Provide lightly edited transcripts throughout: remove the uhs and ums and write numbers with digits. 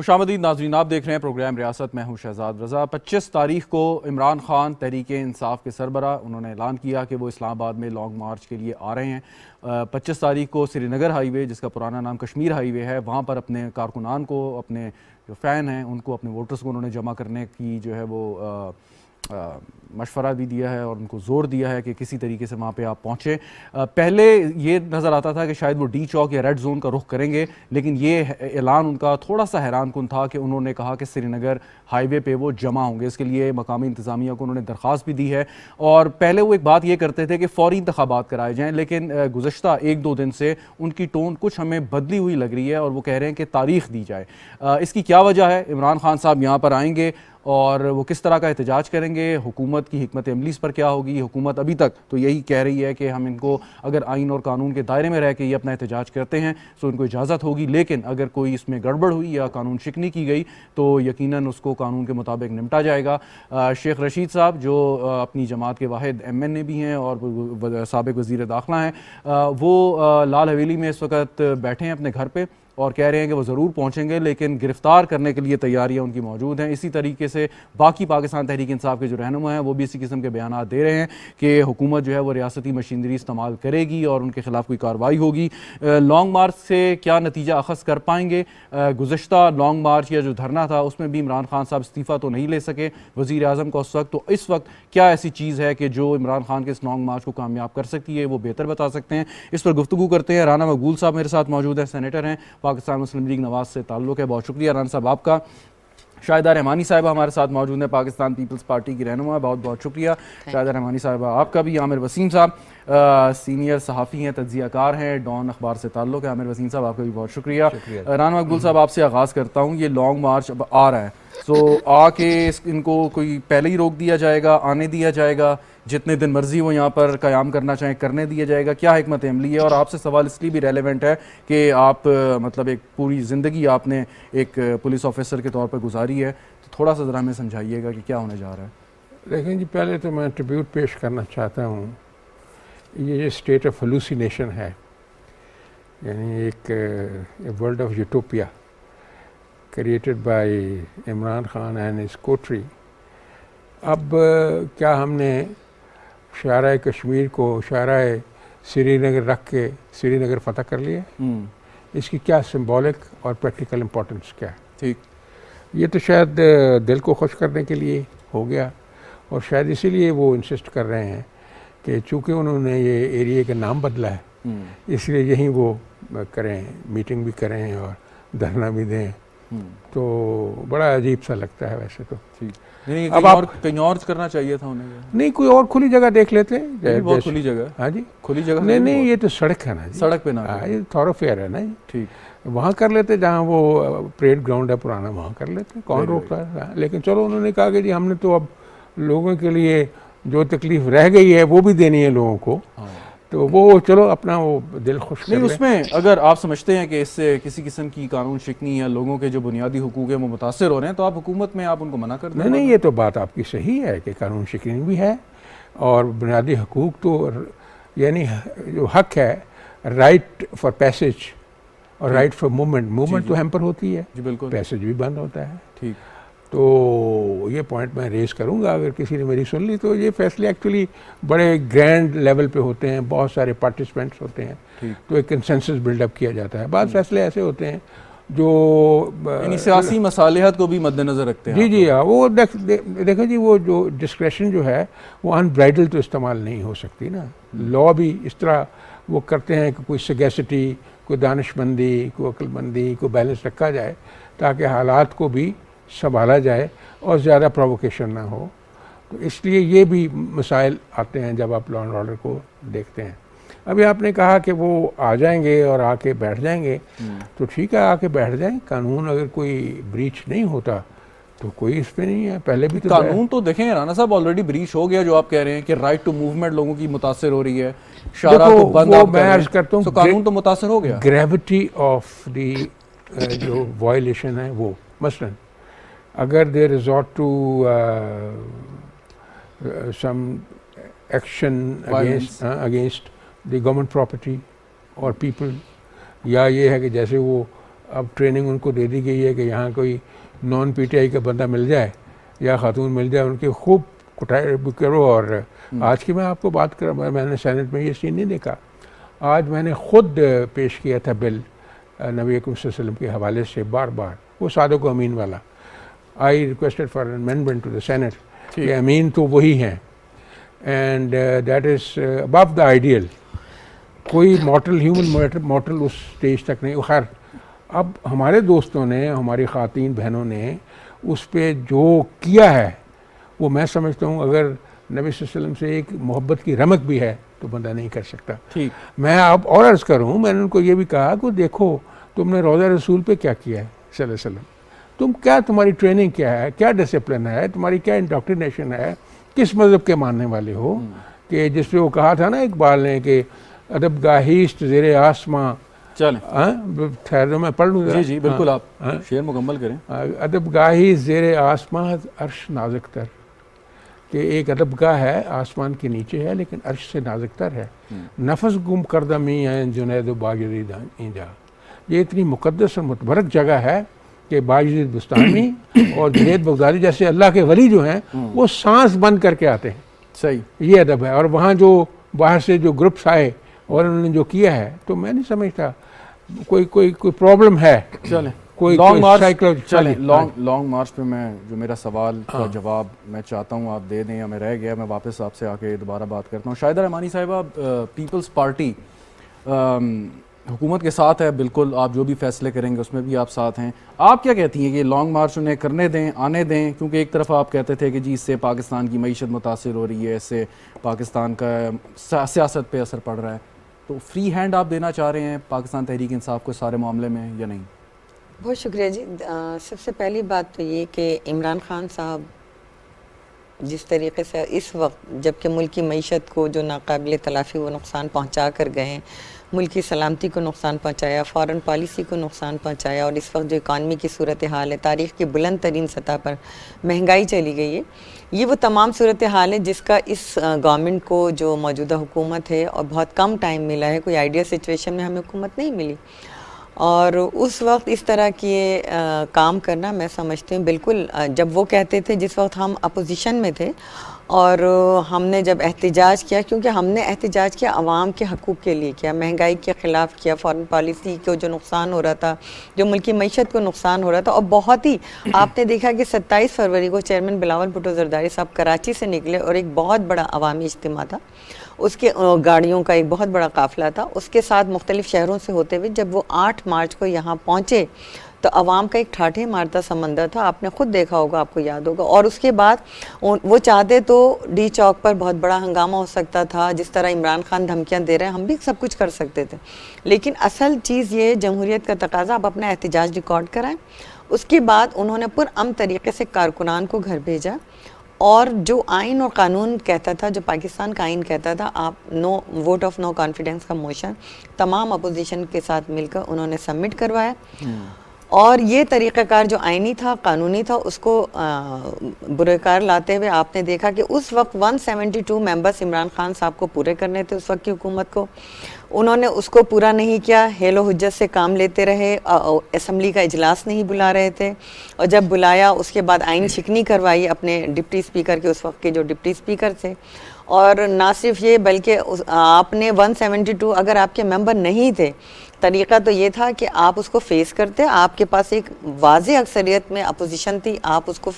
خوشامدید ناظرین، آپ دیکھ رہے ہیں پروگرام ریاست، میں ہوں شہزاد رضا۔ 25 تاریخ کو عمران خان تحریک انصاف کے سربراہ انہوں نے اعلان کیا کہ وہ اسلام آباد میں لانگ مارچ کے لیے آ رہے ہیں۔ 25 تاریخ کو سری نگر ہائی وے، جس کا پرانا نام کشمیر ہائی وے ہے، وہاں پر اپنے کارکنان کو، اپنے جو فین ہیں ان کو، اپنے ووٹرز کو انہوں نے جمع کرنے کی جو ہے وہ مشورہ بھی دیا ہے اور ان کو زور دیا ہے کہ کسی طریقے سے وہاں پہ آپ پہنچیں۔ پہلے یہ نظر آتا تھا کہ شاید وہ ڈی چوک یا ریڈ زون کا رخ کریں گے، لیکن یہ اعلان ان کا تھوڑا سا حیران کن تھا کہ انہوں نے کہا کہ سری نگر ہائی وے پہ وہ جمع ہوں گے۔ اس کے لیے مقامی انتظامیہ کو انہوں نے درخواست بھی دی ہے، اور پہلے وہ ایک بات یہ کرتے تھے کہ فوری انتخابات کرائے جائیں، لیکن گزشتہ 1-2 دن سے ان کی ٹون کچھ ہمیں بدلی ہوئی لگ رہی ہے اور وہ کہہ رہے ہیں کہ تاریخ دی جائے۔ اس کی کیا وجہ ہے؟ عمران خان صاحب یہاں پر آئیں گے اور وہ کس طرح کا احتجاج کریں گے، حکومت کی حکمت عملی اس پر کیا ہوگی؟ حکومت ابھی تک تو یہی کہہ رہی ہے کہ ہم ان کو اگر آئین اور قانون کے دائرے میں رہ کے یہ اپنا احتجاج کرتے ہیں تو ان کو اجازت ہوگی، لیکن اگر کوئی اس میں گڑبڑ ہوئی یا قانون شکنی کی گئی تو یقیناً اس کو قانون کے مطابق نمٹا جائے گا۔ شیخ رشید صاحب جو اپنی جماعت کے واحد MNA بھی ہیں اور سابق وزیر داخلہ ہیں، وہ لال حویلی میں اس وقت بیٹھے ہیں اپنے گھر پہ اور کہہ رہے ہیں کہ وہ ضرور پہنچیں گے، لیکن گرفتار کرنے کے لیے تیاریاں ان کی موجود ہیں۔ اسی طریقے سے باقی پاکستان تحریک انصاف کے جو رہنما ہیں وہ بھی اسی قسم کے بیانات دے رہے ہیں کہ حکومت جو ہے وہ ریاستی مشینری استعمال کرے گی اور ان کے خلاف کوئی کارروائی ہوگی۔ لانگ مارچ سے کیا نتیجہ اخذ کر پائیں گے؟ گزشتہ لانگ مارچ یا جو دھرنا تھا اس میں بھی عمران خان صاحب استعفیٰ تو نہیں لے سکے وزیر اعظم کو اس وقت، تو اس وقت کیا ایسی چیز ہے کہ جو عمران خان کے اس لانگ مارچ کو کامیاب کر سکتی ہے؟ وہ بہتر بتا سکتے ہیں۔ اس پر گفتگو کرتے ہیں۔ رانا مقبول صاحب میرے ساتھ موجود ہیں، سینیٹر ہیں، پاکستان مسلم لیگ نواز سے تعلق ہے۔ بہت شکریہ رانا صاحب آپ کا۔ شاہدہ رحمانی صاحبہ ہمارے ساتھ موجود ہیں، پاکستان پیپلز پارٹی کی رہنما، بہت بہت شکریہ شاہدہ رحمانی صاحبہ آپ کا بھی۔ عامر وسیم صاحب سینئر صحافی ہیں، تجزیہ کار ہیں، ڈان اخبار سے تعلق ہے۔ عامر وسیم صاحب آپ کا بھی بہت شکریہ۔ رانا مقبول صاحب آپ سے آغاز کرتا ہوں، یہ لانگ مارچ اب آ رہا ہے، تو آ کے ان کو کوئی پہلے ہی روک دیا جائے گا، آنے دیا جائے گا، جتنے دن مرضی وہ یہاں پر قیام کرنا چاہیں کرنے دیا جائے گا؟ کیا حکمت عملی ہے؟ اور آپ سے سوال اس لیے بھی ریلیونٹ ہے کہ آپ مطلب ایک پوری زندگی آپ نے ایک پولیس آفیسر کے طور پر گزاری ہے، تو تھوڑا سا ذرا ہمیں سمجھائیے گا کہ کیا ہونے جا رہا ہے۔ دیکھیں جی، پہلے تو میں ٹریبیوٹ پیش کرنا چاہتا ہوں، یہ اسٹیٹ آف ہلوسینیشن ہے، یعنی ایک world of utopia created by Imran Khan and his Kotri. اب کیا ہم نے شاہراہ کشمیر کو شاہراہ سری نگر رکھ کے سری نگر فتح کر لیا؟ اس کی کیا سمبولک اور پریکٹیکل امپورٹنس کیا ہے؟ ٹھیک، یہ تو شاید دل کو خوش کرنے کے لیے ہو گیا، اور شاید اسی لیے وہ انسسٹ کر رہے ہیں کہ چونکہ انہوں نے یہ ایریے کا نام بدلا ہے اس لیے یہیں وہ کریں، میٹنگ بھی کریں اور دھرنا بھی دیں، تو بڑا عجیب سا لگتا ہے ویسے تو۔ اب آپ کہیں اور کرنا چاہیے تھا انہیں؟ نہیں، کوئی اور کھلی جگہ دیکھ لیتے ہیں۔ بہت کھلی جگہ؟ ہاں جی، کھلی جگہ نہیں، یہ تو سڑک ہے نا جی، سڑک پہ نہ، یہ تھوروفیئر ہے نا جی، ٹھیک، وہاں کر لیتے جہاں وہ پریڈ گراؤنڈ ہے پرانا، وہاں کر لیتے، کون روکتا ہے؟ لیکن چلو انہوں نے کہا کہ جی ہم نے تو اب لوگوں کے لیے جو تکلیف رہ گئی ہے وہ بھی دینی ہے لوگوں کو، تو وہ چلو اپنا وہ دل خوش کر نہیں۔ لیں۔ اس میں اگر آپ سمجھتے ہیں کہ اس سے کسی قسم کی قانون شکنی یا لوگوں کے جو بنیادی حقوق ہیں وہ متاثر ہو رہے ہیں، تو آپ حکومت میں آپ ان کو منع کر دیں۔ نہیں، یہ تو بات آپ کی صحیح ہے کہ قانون شکنی بھی ہے، اور بنیادی حقوق تو یعنی جو حق ہے، رائٹ فار پیسج اور رائٹ فار موومنٹ تو ہیمپر ہوتی ہے، جی بالکل، پیسج بھی بند ہوتا ہے۔ ٹھیک، تو یہ پوائنٹ میں ریز کروں گا، اگر کسی نے میری سن لی، تو یہ فیصلے ایکچولی بڑے گرینڈ لیول پہ ہوتے ہیں، بہت سارے پارٹیسپینٹس ہوتے ہیں، تو ایک کنسنسس بلڈ اپ کیا جاتا ہے۔ بعض فیصلے ایسے ہوتے ہیں جو یعنی سیاسی مصالحت کو بھی مد نظر رکھتے ہیں۔ جی ہاں، وہ دیکھیں جی، وہ جو ڈسکریشن جو ہے وہ انبرائڈل تو استعمال نہیں ہو سکتی نا۔ لا بھی اس طرح وہ کرتے ہیں کہ کوئی سگیسٹی، کوئی دانش مندی، کوئی عقل مندی، کوئی بیلنس رکھا جائے تاکہ حالات کو بھی سنبھالا جائے اور زیادہ پرووکیشن نہ ہو۔ تو اس لیے یہ بھی مسائل آتے ہیں جب آپ لا اینڈ آرڈر کو دیکھتے ہیں۔ ابھی آپ نے کہا کہ وہ آ جائیں گے اور آ کے بیٹھ جائیں گے، تو ٹھیک ہے، آ کے بیٹھ جائیں۔ قانون اگر کوئی بریچ نہیں ہوتا تو کوئی اس پہ نہیں ہے۔ پہلے بھی تو قانون تو دیکھیں رانا صاحب آلریڈی بریچ ہو گیا، جو آپ کہہ رہے ہیں کہ رائٹ ٹو موومنٹ لوگوں کی متاثر ہو رہی ہے، شارع کو بند آپ میں عرض کرتا ہوں، تو قانون تو متاثر ہو گیا۔ گریوٹی آف دی جو وائلیشن ہے وہ، مثلا اگر they resort to some action against the government property اور پیپل، یا یہ ہے کہ جیسے وہ اب ٹریننگ ان کو دے دی گئی ہے کہ یہاں کوئی نان پی ٹی آئی کا بندہ مل جائے یا خاتون مل جائے ان کی خوب کٹائی کرو. اور آج کی میں آپ کو بات کر میں نے سینٹ میں یہ سین نہیں دیکھا. آج میں نے خود پیش کیا تھا بل نبی اکرم صلی اللہ علیہ وسلم کے حوالے سے بار بار, وہ صادق و امین والا. I requested for amendment to the senate کہ امین تو وہی ہیں and that is above the ideal. کوئی مارٹل ہیومن مارٹل اس اسٹیج تک نہیں. خیر اب ہمارے دوستوں نے, ہماری خواتین بہنوں نے اس پہ جو کیا ہے وہ میں سمجھتا ہوں اگر نبی صلی اللہ علیہ وسلم سے ایک محبت کی رمق بھی ہے تو بندہ نہیں کر سکتا. میں اب اور عرض کروں, میں نے ان کو یہ بھی کہا کہ دیکھو تم نے روضہ رسول پہ کیا کیا ہے صلی اللہ علیہ وسلم, تم کیا, تمہاری ٹریننگ کیا ہے, کیا ڈسپلن ہے تمہاری, کیا انڈاکٹرینیشن ہے, کس مذہب کے ماننے والے ہو. کہ جس پہ وہ کہا تھا نا اقبال نے کہ ادب گاہیست زیر آسماں, ٹھہرو میں پڑھ لوں. جی بالکل, آپ شعر مکمل کریں. ادب گاہی زیر آسماں عرش نازک تر, کہ ایک ادب گاہ ہے آسمان کے نیچے ہے لیکن عرش سے نازک تر ہے. نفس گم کردہ می عین جنید و باجرید اینجا, یہ اتنی مقدس اور متبرک جگہ ہے کہ باجرید بستانی اور جنید بغدادی جیسے اللہ کے ولی جو ہیں وہ سانس بند کر کے آتے ہیں. صحیح, یہ ادب ہے. اور وہاں جو باہر سے جو گروپس آئے اور انہوں نے جو کیا ہے, تو میں نہیں سمجھتا کوئی پرابلم ہے. چلیں لانگ مارچ پہ میں جو میرا سوال کا جواب میں چاہتا ہوں آپ دے دیں, یا میں رہ گیا, میں واپس آپ سے آ کے دوبارہ بات کرتا ہوں. شاہدہ رحمانی صاحبہ, پیپلز پارٹی حکومت کے ساتھ ہے بالکل, آپ جو بھی فیصلے کریں گے اس میں بھی آپ ساتھ ہیں. آپ کیا کہتی ہیں کہ لانگ مارچ انہیں کرنے دیں, آنے دیں؟ کیونکہ ایک طرف آپ کہتے تھے کہ جی اس سے پاکستان کی معیشت متاثر ہو رہی ہے, اس سے پاکستان کا سیاست پہ اثر پڑ رہا ہے, تو فری ہینڈ آپ دینا چاہ رہے ہیں پاکستان تحریک انصاف کو سارے معاملے میں یا نہیں؟ بہت شکریہ جی. سب سے پہلی بات تو یہ کہ عمران خان صاحب جس طریقے سے اس وقت جب کہ ملک کی معیشت کو جو ناقابل تلافی وہ نقصان پہنچا کر گئے ہیں, ملک کی سلامتی کو نقصان پہنچایا, فارن پالیسی کو نقصان پہنچایا, اور اس وقت جو اکانومی کی صورتحال ہے, تاریخ کی بلند ترین سطح پر مہنگائی چلی گئی ہے, یہ وہ تمام صورتحال ہے جس کا اس گورنمنٹ کو, جو موجودہ حکومت ہے, اور بہت کم ٹائم ملا ہے, کوئی آئیڈیا سچویشن میں ہمیں حکومت نہیں ملی. اور اس وقت اس طرح کے کام کرنا میں سمجھتی ہوں بالکل, جب وہ کہتے تھے جس وقت ہم اپوزیشن میں تھے اور ہم نے جب احتجاج کیا, کیونکہ ہم نے احتجاج کیا عوام کے حقوق کے لیے کیا, مہنگائی کے خلاف کیا, فارن پالیسی کو جو نقصان ہو رہا تھا, جو ملکی معیشت کو نقصان ہو رہا تھا, اور بہت ہی آپ نے دیکھا کہ 27 فروری کو چیئرمین بلاول بھٹو زرداری صاحب کراچی سے نکلے اور ایک بہت بڑا عوامی اجتماع تھا, اس کے گاڑیوں کا ایک بہت بڑا قافلہ تھا, اس کے ساتھ مختلف شہروں سے ہوتے ہوئے جب وہ 8 مارچ کو یہاں پہنچے تو عوام کا ایک ٹھاٹھے مارتا سمندر تھا, آپ نے خود دیکھا ہوگا, آپ کو یاد ہوگا. اور اس کے بعد وہ چاہتے تو ڈی چوک پر بہت بڑا ہنگامہ ہو سکتا تھا, جس طرح عمران خان دھمکیاں دے رہے ہیں, ہم بھی سب کچھ کر سکتے تھے, لیکن اصل چیز یہ جمہوریت کا تقاضا, آپ اپنا احتجاج ریکارڈ کرائیں. اس کے بعد انہوں نے پرامن طریقے سے کارکنان کو گھر بھیجا, اور جو آئین اور قانون کہتا تھا, جو پاکستان کا آئین کہتا تھا, آپ ووٹ آف نو کانفیڈنس کا موشن تمام اپوزیشن کے ساتھ مل کر انہوں نے سبمٹ کروایا. اور یہ طریقہ کار جو آئینی تھا, قانونی تھا, اس کو بروکار لاتے ہوئے آپ نے دیکھا کہ اس وقت 172 ممبرز عمران خان صاحب کو پورے کرنے تھے, اس وقت کی حکومت کو. انہوں نے اس کو پورا نہیں کیا, حیل و حجت سے کام لیتے رہے, اسمبلی کا اجلاس نہیں بلا رہے تھے, اور جب بلایا اس کے بعد آئین شکنی کروائی اپنے ڈپٹی اسپیکر کے, اس وقت کے جو ڈپٹی اسپیکر تھے. اور نہ صرف یہ بلکہ آپ نے 172 اگر آپ کے ممبر نہیں تھے, طریقہ تو یہ تھا کہ آپ اس کو فیس کرتے, آپ کے پاس ایک واضح اکثریت میں اپوزیشن تھی, آپ اس کو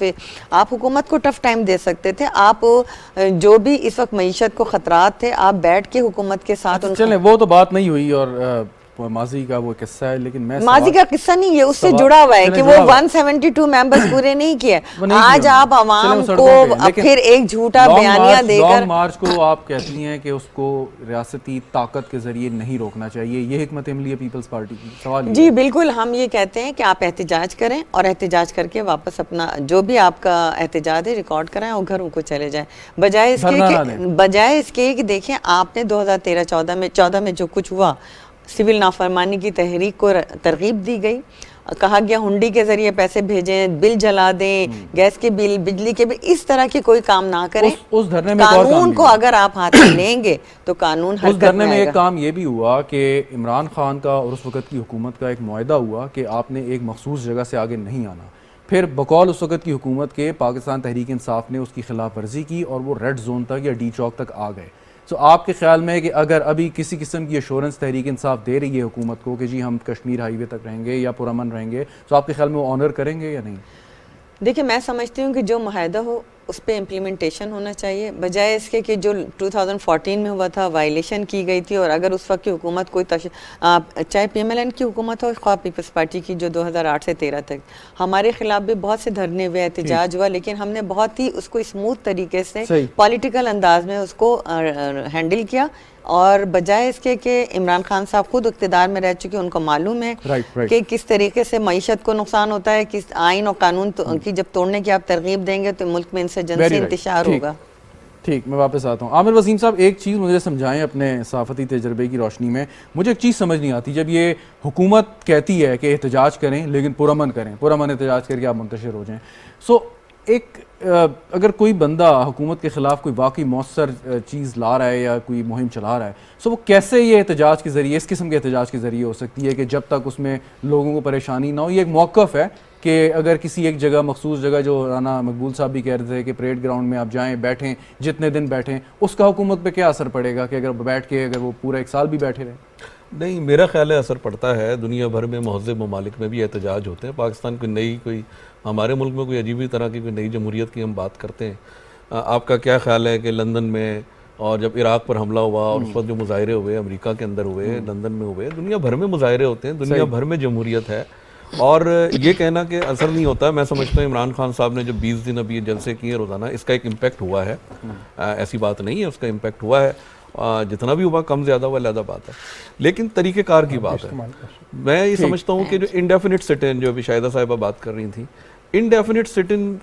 آپ حکومت کو ٹف ٹائم دے سکتے تھے. آپ جو بھی اس وقت معیشت کو خطرات تھے, آپ بیٹھ کے حکومت کے ساتھ چلیں, وہ تو بات نہیں ہوئی, اور ماضی کا وہ قصہ ہے, لیکن میں ماضی کا قصہ نہیں ہے, اس سے جڑا ہوا ہے کہ وہ 172 ممبرز پورے نہیں کیے. آج آپ عوام کو پھر ایک جھوٹا بیانیہ دے کر, لانگ مارچ کو آپ کہتی ہیں کہ اس کو ریاستی طاقت کے ذریعے نہیں روکنا چاہیے, یہ حکمت عملی ہے پیپلز پارٹی کی؟ سوال جی بالکل, ہم یہ کہتے ہیں کہ آپ احتجاج کریں, اور احتجاج کر کے واپس اپنا جو بھی آپ کا احتجاج ہے ریکارڈ کرائیں اور گھروں کو چلے جائیں, بجائے اس کے کہ دیکھیں آپ نے 2013-14 میں جو کچھ ہوا, سول نافرمانی کی تحریک کو ترغیب دی گئی, کہا گیا ہنڈی کے ذریعے پیسے بھیجیں, بل جلا دیں, گیس کے بل, بجلی کے بل, اس طرح کے کوئی کام نہ کریں. اس دھرنے میں قانون کو اگر آپ ہاتھ میں لیں گے تو قانون اس حرکت دھرنے میں میں آئے ایک گا. کام یہ بھی ہوا کہ عمران خان کا اور اس وقت کی حکومت کا ایک معاہدہ ہوا کہ آپ نے ایک مخصوص جگہ سے آگے نہیں آنا. پھر بقول اس وقت کی حکومت کے پاکستان تحریک انصاف نے اس کی خلاف ورزی کی اور وہ ریڈ زون تک یا ڈی چوک تک آ گئے. سو آپ کے خیال میں کہ اگر ابھی کسی قسم کی ایشورنس تحریک انصاف دے رہی ہے حکومت کو کہ جی ہم کشمیر ہائی وے تک رہیں گے یا پرامن رہیں گے, تو آپ کے خیال میں وہ آنر کریں گے یا نہیں؟ دیکھیں میں سمجھتی ہوں کہ جو معاہدہ ہو اس پہ امپلیمنٹیشن ہونا چاہیے, بجائے اس کے کہ جو 2014 میں ہوا تھا وائلیشن کی گئی تھی. اور اگر اس وقت کی حکومت کوئی چاہے پی ایم ایل این کی حکومت ہو خواہ پیپلز پارٹی کی جو 2008 سے 13 تک, ہمارے خلاف بھی بہت سے دھرنے ہوئے, احتجاج ہوا, لیکن ہم نے بہت ہی اس کو اسموتھ طریقے سے پولیٹیکل انداز میں اس کو ہینڈل کیا. اور بجائے اس کے کہ عمران خان صاحب خود اقتدار میں رہ چکے, ان کو معلوم ہے کہ کس طریقے سے معیشت کو نقصان ہوتا ہے, کس آئین اور قانون کی جب توڑنے کی آپ ترغیب دیں گے تو ملک میں انسرجنسی انتشار ہوگا. ٹھیک, میں واپس آتا ہوں. عامر وسیم صاحب, ایک چیز مجھے سمجھائیں اپنے صحافتی تجربے کی روشنی میں. مجھے ایک چیز سمجھ نہیں آتی, جب یہ حکومت کہتی ہے کہ احتجاج کریں لیکن پرامن کریں, پرامن احتجاج کر کے آپ منتشر ہو جائیں, سو ایک اگر کوئی بندہ حکومت کے خلاف کوئی واقعی مؤثر چیز لا رہا ہے یا کوئی مہم چلا رہا ہے, سو وہ کیسے یہ احتجاج کے ذریعے, اس قسم کے احتجاج کے ذریعے ہو سکتی ہے کہ جب تک اس میں لوگوں کو پریشانی نہ ہو. یہ ایک موقف ہے کہ اگر کسی ایک جگہ, مخصوص جگہ, جو رانا مقبول صاحب بھی کہہ رہے تھے کہ پریڈ گراؤنڈ میں آپ جائیں, بیٹھیں, جتنے دن بیٹھیں, اس کا حکومت پہ کیا اثر پڑے گا کہ اگر بیٹھ کے اگر وہ پورا ایک سال بھی بیٹھے رہے؟ نہیں, میرا خیال ہے اثر پڑتا ہے. دنیا بھر میں مہذب ممالک میں بھی احتجاج ہوتے ہیں. پاکستان کوئی ہمارے ملک میں کوئی عجیب ہی طرح کی کوئی نئی جمہوریت کی ہم بات کرتے ہیں. آپ کا کیا خیال ہے کہ لندن میں اور جب عراق پر حملہ ہوا اور اس وقت جو مظاہرے ہوئے, امریکہ کے اندر ہوئے, لندن میں ہوئے, دنیا بھر میں مظاہرے ہوتے ہیں, دنیا بھر میں جمہوریت ہے. اور یہ کہنا کہ اثر نہیں ہوتا ہے, میں سمجھتا ہوں عمران خان صاحب نے جو 20 دن ابھی جلسے کیے روزانہ, اس کا ایک امپیکٹ ہوا ہے. ایسی بات نہیں ہے, اس کا امپیکٹ ہوا ہے. جتنا بھی ہوا کم زیادہ ہوا علیحدہ بات ہے, لیکن طریقہ کار کی بات ہے. میں یہ سمجھتا ہوں کہ جو انڈیفینٹ سٹ ان, جو ابھی شاہدہ صاحبہ بات کر رہی تھیں, انڈیفینٹ سٹ ان,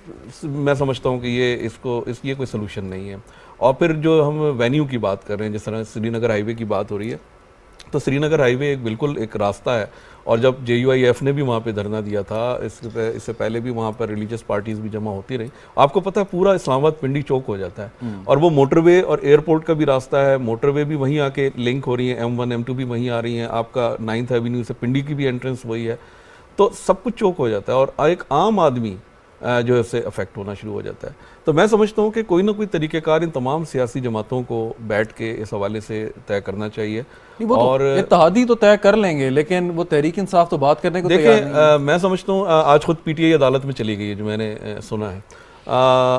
میں سمجھتا ہوں کہ یہ یہ کوئی سلوشن نہیں ہے. اور پھر جو ہم وینیو کی بات کر رہے ہیں, جس طرح سری نگر ہائی وے کی بات ہو رہی ہے, تو سری نگر ہائی وے بالکل ایک راستہ ہے. اور جب JUIF نے بھی وہاں پہ دھرنا دیا تھا, اس سے پہلے بھی وہاں پر ریلیجس پارٹیز بھی جمع ہوتی رہیں. آپ کو پتہ ہے پورا اسلام آباد پنڈی چوک ہو جاتا ہے, اور وہ موٹر وے اور ایئرپورٹ کا بھی راستہ ہے. موٹر وے بھی وہیں آ کے لنک ہو رہی ہیں, M1 M2 بھی وہیں آ رہی ہیں, آپ کا 9th ایونیو سے پنڈی کی بھی انٹرنس وہی ہے. تو سب کچھ چوک ہو جاتا ہے, اور ایک عام آدمی جو ہے اس سے افیکٹ ہونا شروع ہو جاتا ہے. تو میں سمجھتا ہوں کہ کوئی نہ کوئی طریقہ کار ان تمام سیاسی جماعتوں کو بیٹھ کے اس حوالے سے طے کرنا چاہیے. اور اتحادی تو طے کر لیں گے, لیکن وہ تحریک انصاف تو بات کرنے کو تیار نہیں ہے. میں سمجھتا ہوں آج خود PTI عدالت میں چلی گئی ہے, جو میں نے سنا ہے.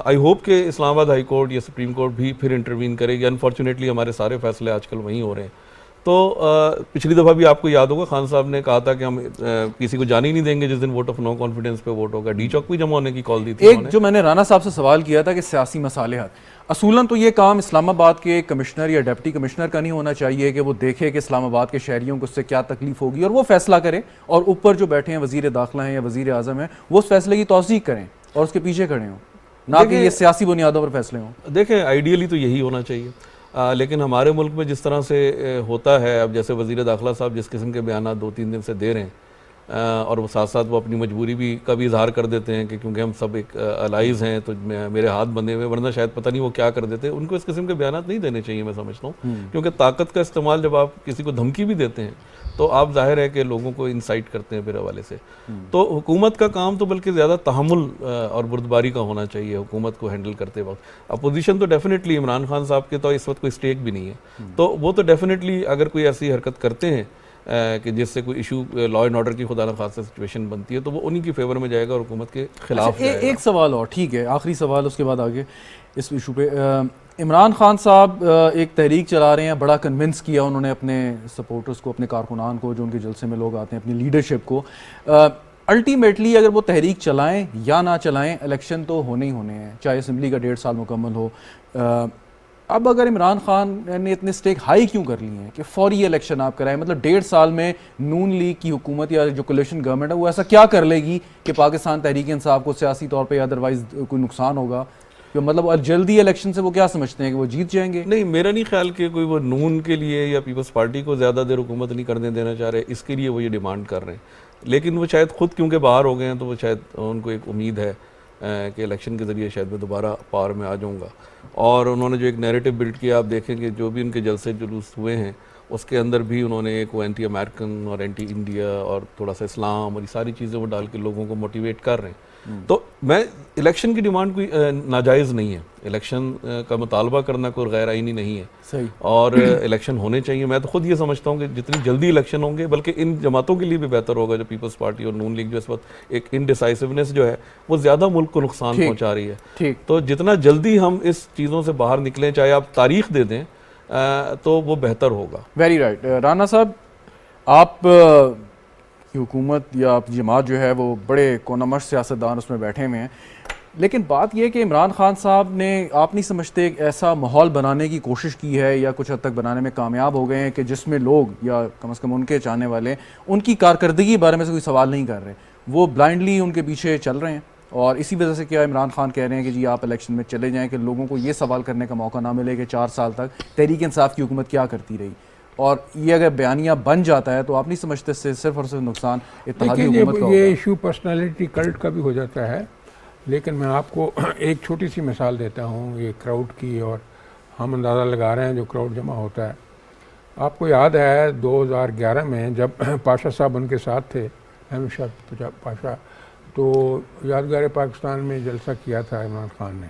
آئی ہوپ کہ اسلام آباد ہائی کورٹ یا سپریم کورٹ بھی پھر انٹروین کرے گی. انفارچونیٹلی ہمارے سارے فیصلے آج کل وہیں ہو رہے ہیں. تو پچھلی دفعہ بھی آپ کو یاد ہوگا خان صاحب نے کہا تھا کہ ہم کسی کو جانے ہی نہیں دیں گے جس دن ووٹ آف نو کانفیڈنس پہ ووٹ ہوگا. ڈی چوک بھی جمع ہونے کی کال دی تھی. ایک جو میں نے رانا صاحب سے سوال کیا تھا کہ سیاسی مصالحت, اصولاً تو یہ کام اسلام آباد کے کمشنر یا ڈپٹی کمشنر کا نہیں ہونا چاہیے کہ وہ دیکھے کہ اسلام آباد کے شہریوں کو اس سے کیا تکلیف ہوگی اور وہ فیصلہ کرے, اور اوپر جو بیٹھے ہیں وزیر داخلہ ہیں یا وزیر اعظم ہیں وہ اس فیصلے کی توثیق کریں اور اس کے پیچھے کھڑے ہوں, نہ کہ یہ سیاسی بنیادوں پر فیصلے ہوں. دیکھیں آئیڈیلی تو یہی ہونا چاہیے, لیکن ہمارے ملک میں جس طرح سے ہوتا ہے, اب جیسے وزیر داخلہ صاحب جس قسم کے بیانات 2-3 دن سے دے رہے ہیں, اور وہ ساتھ ساتھ وہ اپنی مجبوری بھی کا بھی اظہار کر دیتے ہیں کہ کیونکہ ہم سب ایک الائز ہیں تو میرے ہاتھ بندھے ہوئے, ورنہ شاید پتہ نہیں وہ کیا کر دیتے. ان کو اس قسم کے بیانات نہیں دینے چاہیے میں سمجھتا ہوں, کیونکہ طاقت کا استعمال جب آپ کسی کو دھمکی بھی دیتے ہیں تو آپ ظاہر ہے کہ لوگوں کو انسائٹ کرتے ہیں پھر حوالے سے. تو حکومت کا کام تو بلکہ زیادہ تحمل اور بردباری کا ہونا چاہیے حکومت کو ہینڈل کرتے وقت. اپوزیشن تو ڈیفینیٹلی عمران خان صاحب کے تو اس وقت کوئی اسٹیک بھی نہیں ہے, تو وہ تو ڈیفینیٹلی اگر کوئی ایسی حرکت کرتے ہیں کہ جس سے کوئی ایشو لا اینڈ آرڈر کی خدا نخواستہ سچویشن بنتی ہے, تو وہ انہی کی فیور میں جائے گا اور حکومت کے خلاف جائے گا. ایک سوال اور, ٹھیک ہے, آخری سوال, اس کے بعد آگے اس ایشو پہ. عمران خان صاحب ایک تحریک چلا رہے ہیں, بڑا کنونس کیا انہوں نے اپنے سپورٹرز کو, اپنے کارکنان کو, جو ان کے جلسے میں لوگ آتے ہیں, اپنی لیڈرشپ کو. الٹیمیٹلی اگر وہ تحریک چلائیں یا نہ چلائیں, الیکشن تو ہونے ہی ہونے ہیں, چاہے اسمبلی کا 1.5 سال مکمل ہو. اب اگر عمران خان نے اتنے سٹیک ہائی کیوں کر لیے ہیں کہ فوری الیکشن آپ کرائیں, مطلب 1.5 سال میں نون لیگ کی حکومت یا جو کولیشن گورنمنٹ ہے وہ ایسا کیا کر لے گی کہ پاکستان تحریک انصاف کو سیاسی طور پہ یا ادروائز کوئی نقصان ہوگا؟ مطلب جلدی الیکشن سے وہ کیا سمجھتے ہیں کہ وہ جیت جائیں گے؟ نہیں, میرا نہیں خیال کہ کوئی وہ نون کے لیے یا پیپلز پارٹی کو زیادہ دیر حکومت نہیں کرنے دینا چاہ رہے, اس کے لیے وہ یہ ڈیمانڈ کر رہے ہیں. لیکن وہ شاید خود کیونکہ باہر ہو گئے ہیں تو وہ شاید ان کو ایک امید ہے کہ الیکشن کے ذریعے شاید میں دوبارہ پاور میں آ جاؤں گا. اور انہوں نے جو ایک نیریٹو بلڈ کیا, آپ دیکھیں کہ جو بھی ان کے جلسے جلوس ہوئے ہیں اس کے اندر بھی انہوں نے ایک وہ اینٹی امریکن اور اینٹی انڈیا اور تھوڑا سا اسلام اور یہ ساری چیزیں وہ ڈال کے لوگوں کو موٹیویٹ کر رہے ہیں. تو میں الیکشن کی ڈیمانڈ کوئی ناجائز نہیں ہے, الیکشن کا مطالبہ کرنا کوئی غیر آئینی نہیں ہے, صحیح, اور الیکشن ہونے چاہیے. میں تو خود یہ سمجھتا ہوں کہ جتنی جلدی الیکشن ہوں گے بلکہ ان جماعتوں کے لیے بھی بہتر ہوگا, جو پیپلز پارٹی اور نون لیگ جو اس وقت ایک انڈیسائسونیس جو ہے وہ زیادہ ملک کو نقصان پہنچا رہی ہے. ٹھیک, تو جتنا جلدی ہم اس چیزوں سے باہر نکلیں, چاہے آپ تاریخ دے دیں تو وہ بہتر ہوگا. Very right. رانا صاحب, آپ کی حکومت یا آپ جماعت جو ہے وہ بڑے کونمش سیاستدان اس میں بیٹھے ہوئے ہیں, لیکن بات یہ کہ عمران خان صاحب نے, آپ نہیں سمجھتے ایک ایسا ماحول بنانے کی کوشش کی ہے یا کچھ حد تک بنانے میں کامیاب ہو گئے ہیں کہ جس میں لوگ یا کم از کم ان کے چاہنے والے ان کی کارکردگی کے بارے میں سے کوئی سوال نہیں کر رہے, وہ بلائنڈلی ان کے پیچھے چل رہے ہیں, اور اسی وجہ سے کیا عمران خان کہہ رہے ہیں کہ جی آپ الیکشن میں چلے جائیں کہ لوگوں کو یہ سوال کرنے کا موقع نہ ملے کہ 4 سال تک تحریک انصاف کی حکومت کیا کرتی رہی, اور یہ اگر بیانیہ بن جاتا ہے تو آپ نہیں سمجھتے سے صرف اور صرف نقصان اتحادی حکومت کا ہوگا؟ یہ ایشو پرسنالٹی کلٹ کا بھی ہو جاتا ہے, لیکن میں آپ کو ایک چھوٹی سی مثال دیتا ہوں یہ کراؤڈ کی, اور ہم اندازہ لگا رہے ہیں جو کراؤڈ جمع ہوتا ہے. آپ کو یاد ہے 2011 میں جب پاشا صاحب ان کے ساتھ تھے, احمد شاہ پاشا, تو یادگار پاکستان میں جلسہ کیا تھا عمران خان نے,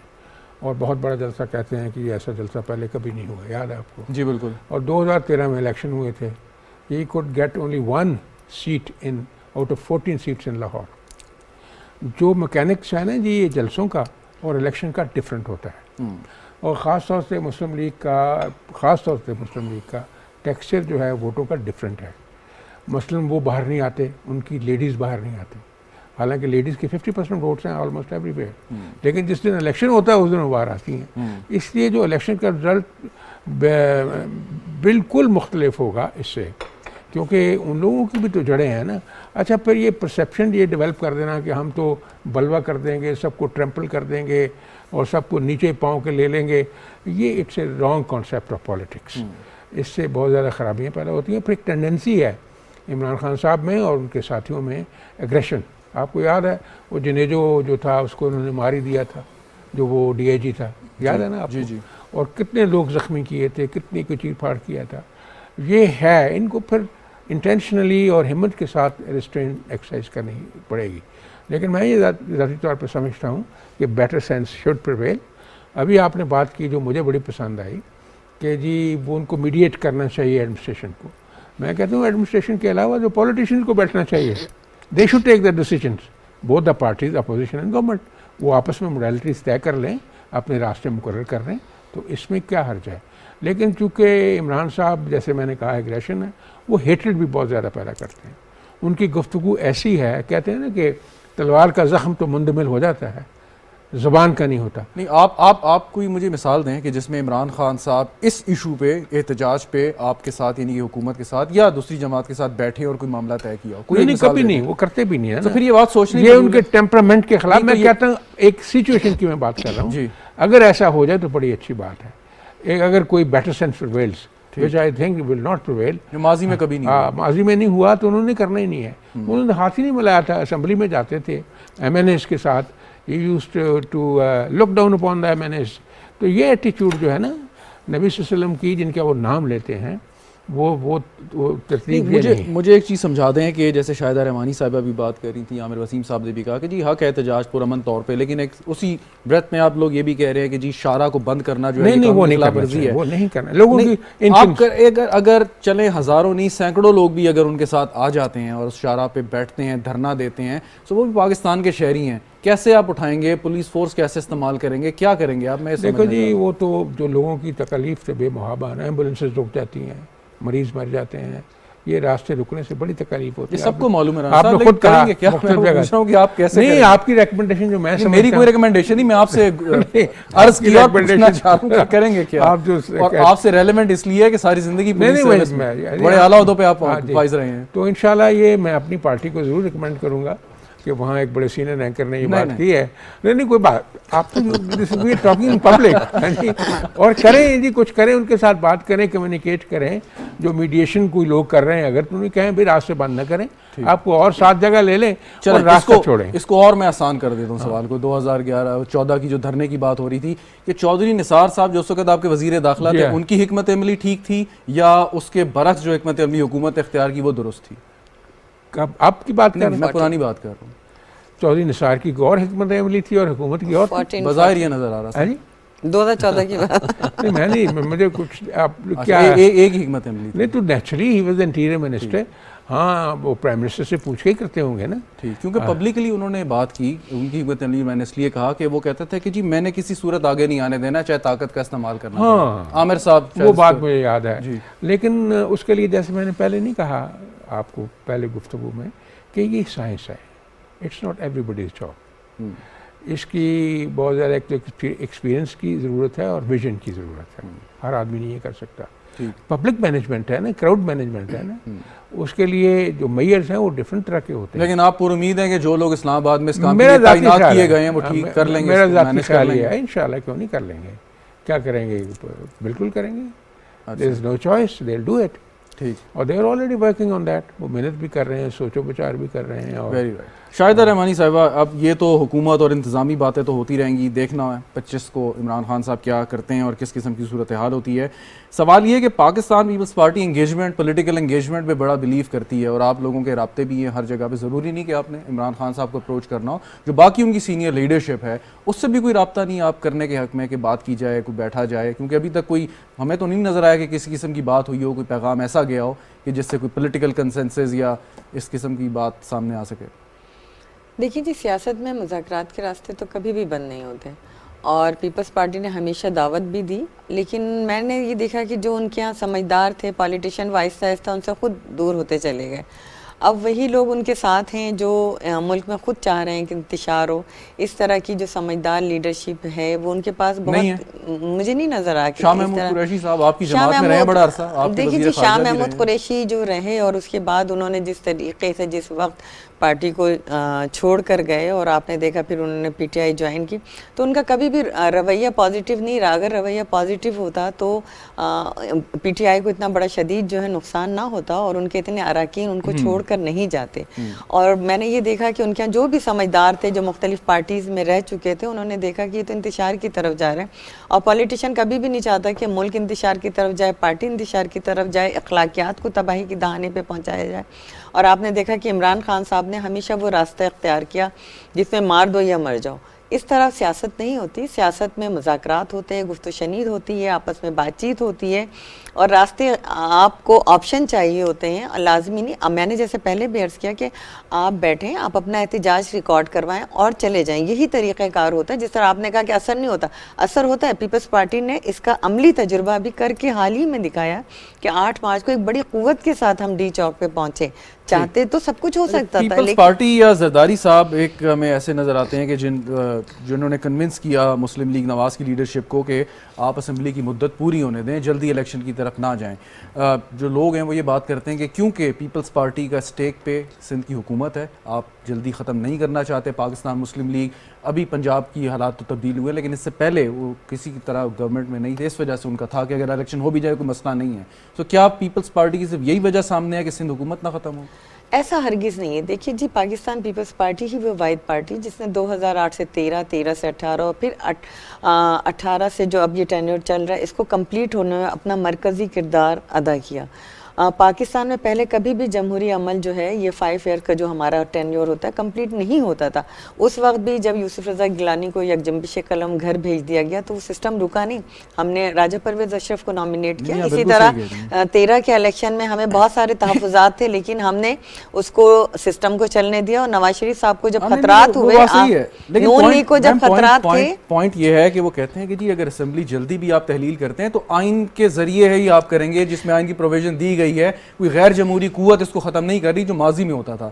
اور بہت بڑا جلسہ کہتے ہیں کہ ایسا جلسہ پہلے کبھی نہیں ہوا, یاد ہے آپ کو؟ جی بالکل. اور 2013 میں الیکشن ہوئے تھے, he could get only 1 seat in out of 14 seats in Lahore. جو میکینکس ہے نا جی یہ جلسوں کا اور الیکشن کا ڈفرینٹ ہوتا ہے, اور خاص طور سے مسلم لیگ کا ٹیکسچر جو ہے ووٹوں کا ڈفرینٹ ہے. مثلاً وہ باہر نہیں آتے, ان کی لیڈیز باہر نہیں آتی, حالانکہ لیڈیز کے 50% ووٹس ہیں آلموسٹ ایوری ویئر, لیکن جس دن الیکشن ہوتا ہے اس دن وہ باہر آتی ہیں. اس لیے جو الیکشن کا رزلٹ بالکل مختلف ہوگا اس سے, کیونکہ ان لوگوں کی بھی تو جڑیں ہیں نا. اچھا, پھر یہ پرسیپشن یہ ڈیولپ کر دینا کہ ہم تو بلوا کر دیں گے, سب کو ٹرمپل کر دیں گے اور سب کو نیچے پاؤں کے لے لیں گے, یہ it's a wrong concept of politics. اس سے بہت زیادہ خرابیاں پیدا ہوتی ہیں. پھر ایک ٹینڈنسی ہے عمران خان صاحب میں اور ان کے ساتھیوں میں ایگریشن. آپ کو یاد ہے وہ جنیجو جو تھا اس کو انہوں نے مار ہی دیا تھا, جو وہ ڈی آئی جی تھا, یاد ہے نا آپ کو؟ جی. اور کتنے لوگ زخمی کیے تھے, کتنی کو چیر پھاڑ کیا تھا. یہ ہے, ان کو پھر انٹینشنلی اور ہمت کے ساتھ ریسٹرین ایکسرسائز کرنی پڑے گی. لیکن میں یہ ذاتی طور پہ سمجھتا ہوں کہ بیٹر سینس شوڈ پریویل. ابھی آپ نے بات کی جو مجھے بڑی پسند آئی کہ جی وہ ان کو میڈیٹ کرنا چاہیے ایڈمنسٹریشن کو. میں کہتا ہوں ایڈمنسٹریشن کے علاوہ جو پولیٹیشین کو بیٹھنا چاہیے, they should take the decisions, both the parties opposition and government, وہ آپس میں موڈیلٹیز طے کر لیں, اپنے راستے مقرر کر لیں, تو اس میں کیا حرج ہے. لیکن چونکہ عمران صاحب جیسے میں نے کہا ایگریشن ہے, وہ ہیٹریڈ بھی بہت زیادہ پیدا کرتے ہیں. ان کی گفتگو ایسی ہے, کہتے ہیں نا کہ تلوار کا زخم تو مندمل ہو جاتا ہے, زبان کا نہیں ہوتا. نہیں, آپ کوئی مجھے مثال دیں کہ جس میں عمران خان صاحب اس ایشو پہ, احتجاج پہ آپ کے ساتھ یعنی کہ حکومت کے ساتھ یا دوسری جماعت کے ساتھ بیٹھے اور کوئی معاملہ طے کیا ہو. کوئی نہیں, کبھی نہیں, وہ کرتے بھی نہیں ہے. تو پھر یہ بات سوچنے یہ ان کے ٹیمپرامنٹ کے خلاف. میں کہتا ہوں ایک سچویشن کی میں بات کر رہا ہوں, اگر ایسا ہو جائے تو بڑی اچھی بات ہے. اگر کوئی better sense prevails, which I think will not prevail, ماضی میں کبھی نہیں ہوا. ماضی میں نہیں ہوا تو انہوں نے کرنا ہی نہیں ہے. انہوں نے ہاتھ ہی نہیں ملایا تھا. اسمبلی میں جاتے تھے ایم این ایز کے ساتھ, he used to look down upon the MNAs. تو یہ ایٹیچیوڈ جو ہے نا نبی صلی اللہ علیہ وسلم کی, جن کا وہ نام لیتے ہیں, وہ ترتیب مجھے ایک چیز سمجھا دیں کہ جیسے شاہدہ رحمانی صاحبہ بھی بات کر رہی تھیں, عامر وسیم صاحب نے بھی کہا کہ جی حق ہے احتجاج پرامن طور پہ, لیکن ایک اسی بریتھ میں آپ لوگ یہ بھی کہہ رہے ہیں کہ جی شارع کو بند کرنا جو ہے وہ نہیں کرنا. لوگوں کی اگر چلیں ہزاروں نہیں سینکڑوں لوگ بھی اگر ان کے ساتھ آ جاتے ہیں اور اس شارع پہ بیٹھتے ہیں, دھرنا دیتے ہیں, تو وہ بھی پاکستان کے شہری ہیں, کیسے آپ اٹھائیں گے, پولیس فورس کیسے استعمال کریں گے, کیا کریں گے آپ؟ میں دیکھو جی, وہ تو جو لوگوں کی تکلیف سے بے محابہ, ایمبولینسز رک جاتی ہیں, مریض مر جاتے ہیں, یہ راستے رکنے سے بڑی تکلیف ہوتی ہے. سب کو معلوم ہے, آپ نے خود کہا کہ آپ کیسے نہیں, آپ کی ریکمنڈیشن جو میں میری کوئی ریکمنڈیشن نہیں, میں آپ سے عرض کیا پوچھنا چاہتا ہوں کہ کریں گے کیا آپ جو, اور آپ سے ریلیونٹ اس لیے ہے کہ ساری زندگی پولیس میں بڑے اعلیٰ عہدوں پہ آپ فائز رہے ہیں. تو انشاءاللہ یہ میں اپنی پارٹی کو ضرور ریکمینڈ کروں گا کہ وہاں ایک بڑے سینئر اینکر نے یہ بات کی ہے. نہیں کوئی بات, آپ ٹاکنگ پبلک, اور کریں جی, کچھ کریں, ان کے ساتھ بات کریں, کمیونیکیٹ کریں. جو میڈیشن کوئی لوگ کر رہے ہیں, اگر تم کہیں بھی راستے بند نہ کریں, آپ کو اور 7 جگہ لے لیں اور راستہ چھوڑیں. اس کو اور میں آسان کر دیتا ہوں سوال کو. 2014 کی جو دھرنے کی بات ہو رہی تھی کہ چودھری نثار صاحب جو اس وقت آپ کے وزیر داخلہ تھے, ان کی حکمت عملی ٹھیک تھی یا اس کے برعکس جو حکمت عملی حکومت اختیار کی وہ درست تھی؟ آپ کی بات کر رہے ہیں, میں پرانی بات کر رہا ہوں. چودھری نثار کی اور حکمت عملی تھی اور حکومت کی اور تھی. بظاہر یہ نظر آ رہا ہے 2014 کی بات. میں نہیں, مجھے کچھ آپ کیا ایک حکمت عملی نہیں تو نیچرلی ہی واز انٹیریئر منسٹر. ہاں وہ پرائم منسٹر سے پوچھ کے ہی کرتے ہوں گے نا. ٹھیک, کیونکہ پبلکلی انہوں نے بات کی, ان کی حکمت عملی میں نے اس لیے کہا کہ وہ کہتے تھے کہ جی میں نے کسی صورت آگے نہیں آنے دینا, چاہے طاقت کا استعمال کرنا. ہاں عامر صاحب وہ بات مجھے یاد ہے. لیکن اس کے لیے جیسے میں نے پہلے نہیں کہا آپ کو پہلے گفتگو میں کہ یہ سائنس ہے, it's not everybody's job. اس کی بہت زیادہ ایک تو ایکسپیرئنس کی ضرورت ہے اور ویژن کی ضرورت ہے. ہر آدمی نہیں یہ کر سکتا. پبلک مینجمنٹ ہے نا, کراؤڈ مینجمنٹ ہے نا, اس کے لیے جو میئرز ہیں وہ ڈفرنٹ طرح کے ہوتے ہیں. لیکن آپ پر امید ہیں کہ جو لوگ اسلام آباد میں اس کام کے لیے تعینات کیے گئے ہیں وہ ٹھیک کر لیں گے؟ میرا ذاتی خیال یہ ہے انشاءاللہ کیوں نہیں کر لیں گے. کیا کریں گے؟ بالکل کریں گے. there is no choice, they'll do it. ٹھیک, اور they are already working on that. وہ محنت بھی کر رہے ہیں, سوچ و بچار بھی کر رہے ہیں. اور ویری رائٹ. شاہدہ رحمانی صاحبہ, اب یہ تو حکومت اور انتظامی باتیں تو ہوتی رہیں گی, دیکھنا ہے 25 کو عمران خان صاحب کیا کرتے ہیں اور کس قسم کی صورتحال ہوتی ہے. سوال یہ ہے کہ Pakistan Peoples Party engagement, political engagement میں بڑا بلیو کرتی ہے اور آپ لوگوں کے رابطے بھی ہیں ہر جگہ پہ. ضروری نہیں کہ آپ نے عمران خان صاحب کو اپروچ کرنا ہو, جو باقی ان کی سینئر لیڈرشپ ہے اس سے بھی کوئی رابطہ نہیں آپ کرنے کے حق میں کہ بات کی جائے, کوئی بیٹھا جائے؟ کیونکہ ابھی تک کوئی ہمیں تو نہیں نظر آیا کہ کسی قسم کی بات ہوئی ہو, کوئی پیغام ایسا گیا ہو کہ جس سے کوئی پولیٹیکل کنسنسس یا اس قسم کی بات سامنے آ سکے. دیکھیے جی, سیاست میں مذاکرات کے راستے تو کبھی بھی بند نہیں ہوتے, اور پیپلز پارٹی نے ہمیشہ دعوت بھی دی. لیکن میں نے یہ دیکھا کہ جو ان کے یہاں سمجھدار تھے پالیٹیشین, آہستہ آہستہ ان سے خود دور ہوتے چلے گئے. اب وہی لوگ ان کے ساتھ ہیں جو ملک میں خود چاہ رہے ہیں کہ انتشار ہو. اس طرح کی جو سمجھدار لیڈرشپ ہے وہ ان کے پاس بہت مجھے نہیں نظر آیا. شاہ محمود قریشی صاحب آپ کی جماعت میں رہے بڑا عرصہ, دیکھیے جی, شاہ محمود قریشی جو رہے اور اس کے بعد انہوں نے جس طریقے سے جس وقت پارٹی کو چھوڑ کر گئے اور آپ نے دیکھا پھر انہوں نے پی ٹی آئی جوائن کی, تو ان کا کبھی بھی رویہ پازیٹیو نہیں رہا. اگر رویہ پازیٹیو ہوتا تو پی ٹی آئی کو اتنا بڑا شدید جو ہے نقصان نہ ہوتا, اور ان کے اتنے اراکین ان کو چھوڑ کر نہیں جاتے. اور میں نے یہ دیکھا کہ ان کے جو بھی سمجھدار تھے جو مختلف پارٹیز میں رہ چکے تھے, انہوں نے دیکھا کہ یہ تو انتشار کی طرف جا رہے ہیں. اور پولیٹیشین کبھی بھی نہیں چاہتا کہ ملک انتشار کی طرف جائے, پارٹی انتشار کی طرف جائے, اخلاقیات کو تباہی کی دہانے پہ پہنچایا جائے. اور آپ نے دیکھا کہ عمران خان صاحب نے ہمیشہ وہ راستہ اختیار کیا جس میں مار دو یا مر جاؤ. اس طرح سیاست نہیں ہوتی. سیاست میں مذاکرات ہوتے ہیں, گفت و شنید ہوتی ہے, آپس میں بات چیت ہوتی ہے, اور راستے آپ کو آپشن چاہیے ہوتے ہیں, لازمی نہیں. میں نے جیسے پہلے بھی عرض کیا کہ آپ بیٹھیں, آپ اپنا احتجاج ریکارڈ کروائیں اور چلے جائیں, یہی طریقہ کار ہوتا ہے. جس طرح آپ نے کہا کہ اثر نہیں ہوتا, اثر ہوتا ہے. پیپلز پارٹی نے اس کا عملی تجربہ بھی کر کے حال ہی میں دکھایا کہ 8 مارچ کو ایک بڑی قوت کے ساتھ ہم ڈی چوک پہ پہنچے. چاہتے تو سب کچھ ہو سکتا تھا. پیپلز پارٹی یا زرداری صاحب ایک ہمیں ایسے نظر آتے ہیں کہ جنہوں نے کنونس کیا مسلم لیگ نواز کی لیڈرشپ کو کہ آپ اسمبلی کی مدت پوری ہونے دیں, جلدی الیکشن کی طرف نہ جائیں. جو لوگ ہیں وہ یہ بات کرتے ہیں کہ کیونکہ پیپلز پارٹی کا اسٹیک پہ سندھ کی حکومت ہے, آپ جلدی ختم نہیں کرنا چاہتے. پاکستان مسلم لیگ, ابھی پنجاب کی حالات تو تبدیل ہوئے لیکن اس سے پہلے وہ کسی کی طرح گورنمنٹ میں نہیں تھے, اس وجہ سے ان کا تھا کہ اگر الیکشن ہو بھی جائے کوئی مسئلہ نہیں ہے. تو کیا پیپلز پارٹی کی صرف یہی وجہ سامنے ہے کہ سندھ حکومت نہ ختم ہو؟ ایسا ہرگز نہیں ہے. دیکھیے جی, پاکستان پیپلز پارٹی ہی وہ واحد پارٹی جس نے 2008 سے 13, 13 سے 18 اور پھر 18 سے جو اب یہ ٹینیور چل رہا ہے اس کو کمپلیٹ ہونے میں اپنا مرکزی کردار ادا کیا. پاکستان میں پہلے کبھی بھی جمہوری عمل جو ہے یہ 5 ایئر کا جو ہمارا ٹینیور ہوتا ہے کمپلیٹ نہیں ہوتا تھا. اس وقت بھی جب یوسف رضا گیلانی کو یک جنبش قلم گھر بھیج دیا گیا تو وہ سسٹم رکا نہیں. ہم نے راجہ پرویز اشرف کو نامینیٹ کیا. اسی طرح 13 کے الیکشن میں ہمیں بہت سارے تحفظات تھے لیکن ہم نے اس کو سسٹم کو چلنے دیا. اور نواز شریف صاحب کو جب خطرات ہوئے, نون لیگ کو جب خطرات تھے, پوائنٹ یہ ہے کہ وہ کہتے ہیں کہ جی اگر اسمبلی جلدی بھی آپ تحلیل کرتے ہیں تو آئین کے ذریعے ہے ہی آپ کریں گے جس میں آئین کی پروویژن دی گئی ہے. کوئی غیر جمہوری قوت اس کو ختم نہیں کر رہی جو ماضی میں ہوتا تھا.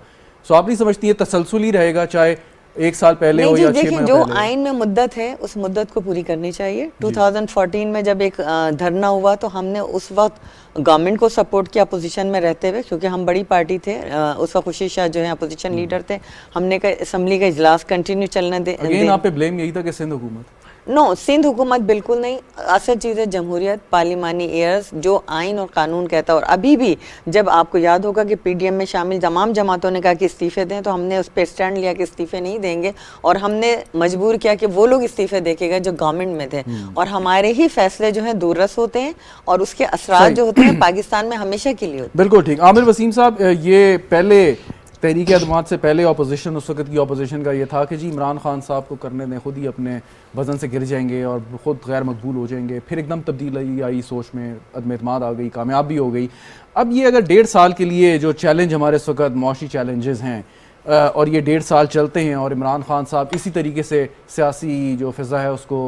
سو آپ نہیں سمجھتی ہے تسلسل ہی رہے گا, چاہے ایک سال پہلے ہو نہیں یا جی 6 دیکھیں مہینے جو پہلے؟ آئین میں مدت ہے اس مدت کو پوری کرنی چاہیے. 2014 میں جب ایک دھرنا ہوا تو ہم نے اس وقت گورنمنٹ کو سپورٹ کیا اپوزیشن میں رہتے ہوئے, کیونکہ ہم بڑی پارٹی تھے اس وقت. خوشی شاہ جو ہیں اپوزیشن لیڈر تھے. ہم نے کہا اسمبلی کا اجلاس کنٹینیو چلنے دیں. اگین آپ پہ بلیم یہی تھا کہ سندھ حکومت. نو, سندھ حکومت بالکل نہیں. اصل چیز ہے جمہوریت, پارلیمانی ایئرز, جو آئین اور قانون کہتا ہے. اور ابھی بھی جب آپ کو یاد ہوگا کہ پی ڈی ایم میں شامل تمام جماعتوں نے کہا کہ استعفے دیں, تو ہم نے اس پہ اسٹینڈ لیا کہ استعفے نہیں دیں گے, اور ہم نے مجبور کیا کہ وہ لوگ استعفے دے کے گئے جو گورنمنٹ میں تھے. اور ہمارے ہی فیصلے جو ہیں دوررس ہوتے ہیں, اور اس کے اثرات جو ہوتے ہیں پاکستان میں ہمیشہ کے لیے ہوتے ہیں. بالکل ٹھیک. عامر وسیم صاحب, یہ پہلے تحریک اعتماد سے پہلے اپوزیشن, اس وقت کی اپوزیشن کا یہ تھا کہ جی عمران خان صاحب کو کرنے دیں, خود ہی اپنے وزن سے گر جائیں گے اور خود غیر مقبول ہو جائیں گے. پھر ایک دم تبدیلی آئی سوچ میں, عدم اعتماد آ گئی, کامیاب بھی ہو گئی. اب یہ اگر 1.5 سال کے لیے جو چیلنج ہمارے اس وقت معاشی چیلنجز ہیں, اور یہ 1.5 سال چلتے ہیں اور عمران خان صاحب اسی طریقے سے سیاسی جو فضا ہے اس کو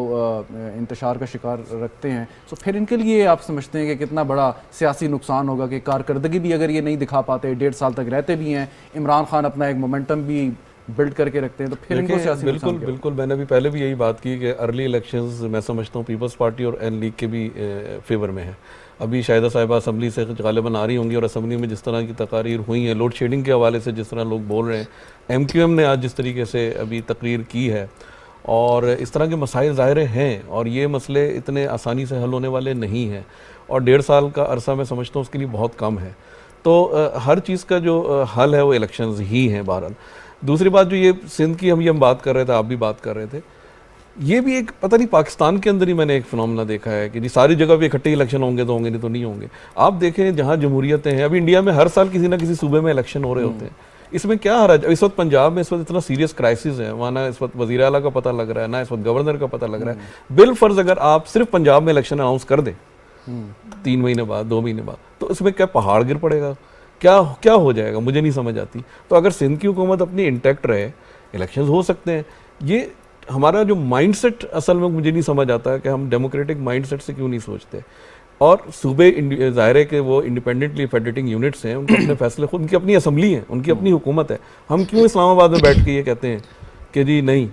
انتشار کا شکار رکھتے ہیں, تو پھر ان کے لیے آپ سمجھتے ہیں کہ کتنا بڑا سیاسی نقصان ہوگا کہ کارکردگی بھی اگر یہ نہیں دکھا پاتے, 1.5 سال تک رہتے بھی ہیں, عمران خان اپنا ایک مومنٹم بھی بلڈ کر کے رکھتے ہیں, تو پھر ان کو سیاسی نقصان کیا؟ بالکل میں نے بھی پہلے بھی یہی بات کی کہ ارلی الیکشنز میں سمجھتا ہوں پیپلز پارٹی اور این لیگ کے بھی فیور میں ہے. ابھی شاہدہ صاحبہ اسمبلی سے غالباً آ رہی ہوں گی, اور اسمبلی میں جس طرح کی تقاریر ہوئی ہیں لوڈ شیڈنگ کے حوالے سے, جس طرح لوگ بول رہے ہیں, ایم کیو ایم نے آج جس طریقے سے ابھی تقریر کی ہے, اور اس طرح کے مسائل ظاہر ہیں, اور یہ مسئلے اتنے آسانی سے حل ہونے والے نہیں ہیں, اور 1.5 سال کا عرصہ میں سمجھتا ہوں اس کے لیے بہت کم ہے. تو ہر چیز کا جو حل ہے وہ الیکشنز ہی ہیں بہرحال. دوسری بات جو یہ سندھ کی ہم بات کر رہے تھے, آپ بھی بات کر رہے تھے, یہ بھی ایک پتہ نہیں پاکستان کے اندر ہی میں نے ایک فنومنا دیکھا ہے کہ جی ساری جگہ بھی اکٹھے الیکشن ہوں گے تو ہوں گے, نہیں تو نہیں ہوں گے. آپ دیکھیں جہاں جمہوریتیں ہیں, ابھی انڈیا میں ہر سال کسی نہ کسی صوبے میں الیکشن ہو رہے ہوتے ہیں, اس میں کیا حرج؟ اس وقت پنجاب میں اس وقت اتنا سیریس کرائسس ہے, وہاں نہ اس وقت وزیر اعلیٰ کا پتہ لگ رہا ہے, نہ اس وقت گورنر کا پتہ لگ رہا ہے. بالفرض اگر آپ صرف پنجاب میں الیکشن اناؤنس کر دیں 3 مہینے بعد, 2 مہینے بعد, تو اس میں کیا پہاڑ گر پڑے گا؟ کیا ہو جائے گا؟ مجھے نہیں سمجھ آتی. تو اگر سندھ کی حکومت اپنی انٹیکٹ رہے, الیکشنز ہو سکتے ہیں. یہ ہمارا جو مائنڈ سیٹ اصل میں مجھے نہیں سمجھ آتا ہے کہ ہم ڈیموکریٹک مائنڈ سیٹ سے کیوں نہیں سوچتے. اور صوبے ظاہر ہے کہ وہ انڈیپینڈنٹلی فیڈریٹنگ یونٹس ہیں, ان کو اپنے فیصلے خود, ان کی اپنی اسمبلی ہے, ان کی اپنی حکومت ہے. ہم کیوں اسلام آباد میں بیٹھ کے یہ کہتے ہیں کہ جی نہیں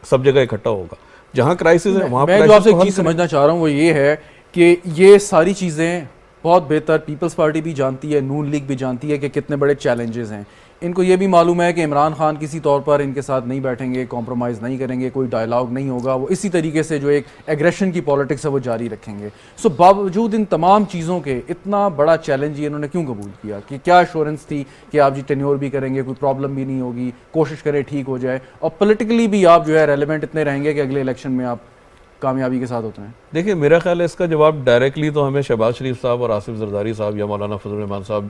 سب جگہ اکٹھا ہوگا؟ جہاں کرائسس ہے وہاں. میں جو آپ سے ایک چیز سمجھنا چاہ رہا ہوں وہ یہ ہے کہ یہ ساری چیزیں بہت بہتر پیپلز پارٹی بھی جانتی ہے, نون لیگ بھی جانتی ہے کہ کتنے بڑے چیلنجز ہیں. ان کو یہ بھی معلوم ہے کہ عمران خان کسی طور پر ان کے ساتھ نہیں بیٹھیں گے, کمپرومائز نہیں کریں گے, کوئی ڈائلاگ نہیں ہوگا, وہ اسی طریقے سے جو ایک ایگریشن کی پالیٹکس ہے وہ جاری رکھیں گے. سو باوجود ان تمام چیزوں کے اتنا بڑا چیلنج یہ انہوں نے کیوں قبول کیا؟ کہ کیا ایشورنس تھی کہ آپ جی ٹینیور بھی کریں گے, کوئی پرابلم بھی نہیں ہوگی, کوشش کریں ٹھیک ہو جائے, اور پولیٹیکلی بھی آپ جو ہے ریلیونٹ اتنے رہیں گے کہ اگلے الیکشن میں آپ کامیابی کے ساتھ ہوتے ہیں؟ دیکھیں میرا خیال ہے اس کا جواب ڈائریکٹلی تو ہمیں شہباز شریف صاحب اور آصف زرداری صاحب یا مولانا فضل الرحمان صاحب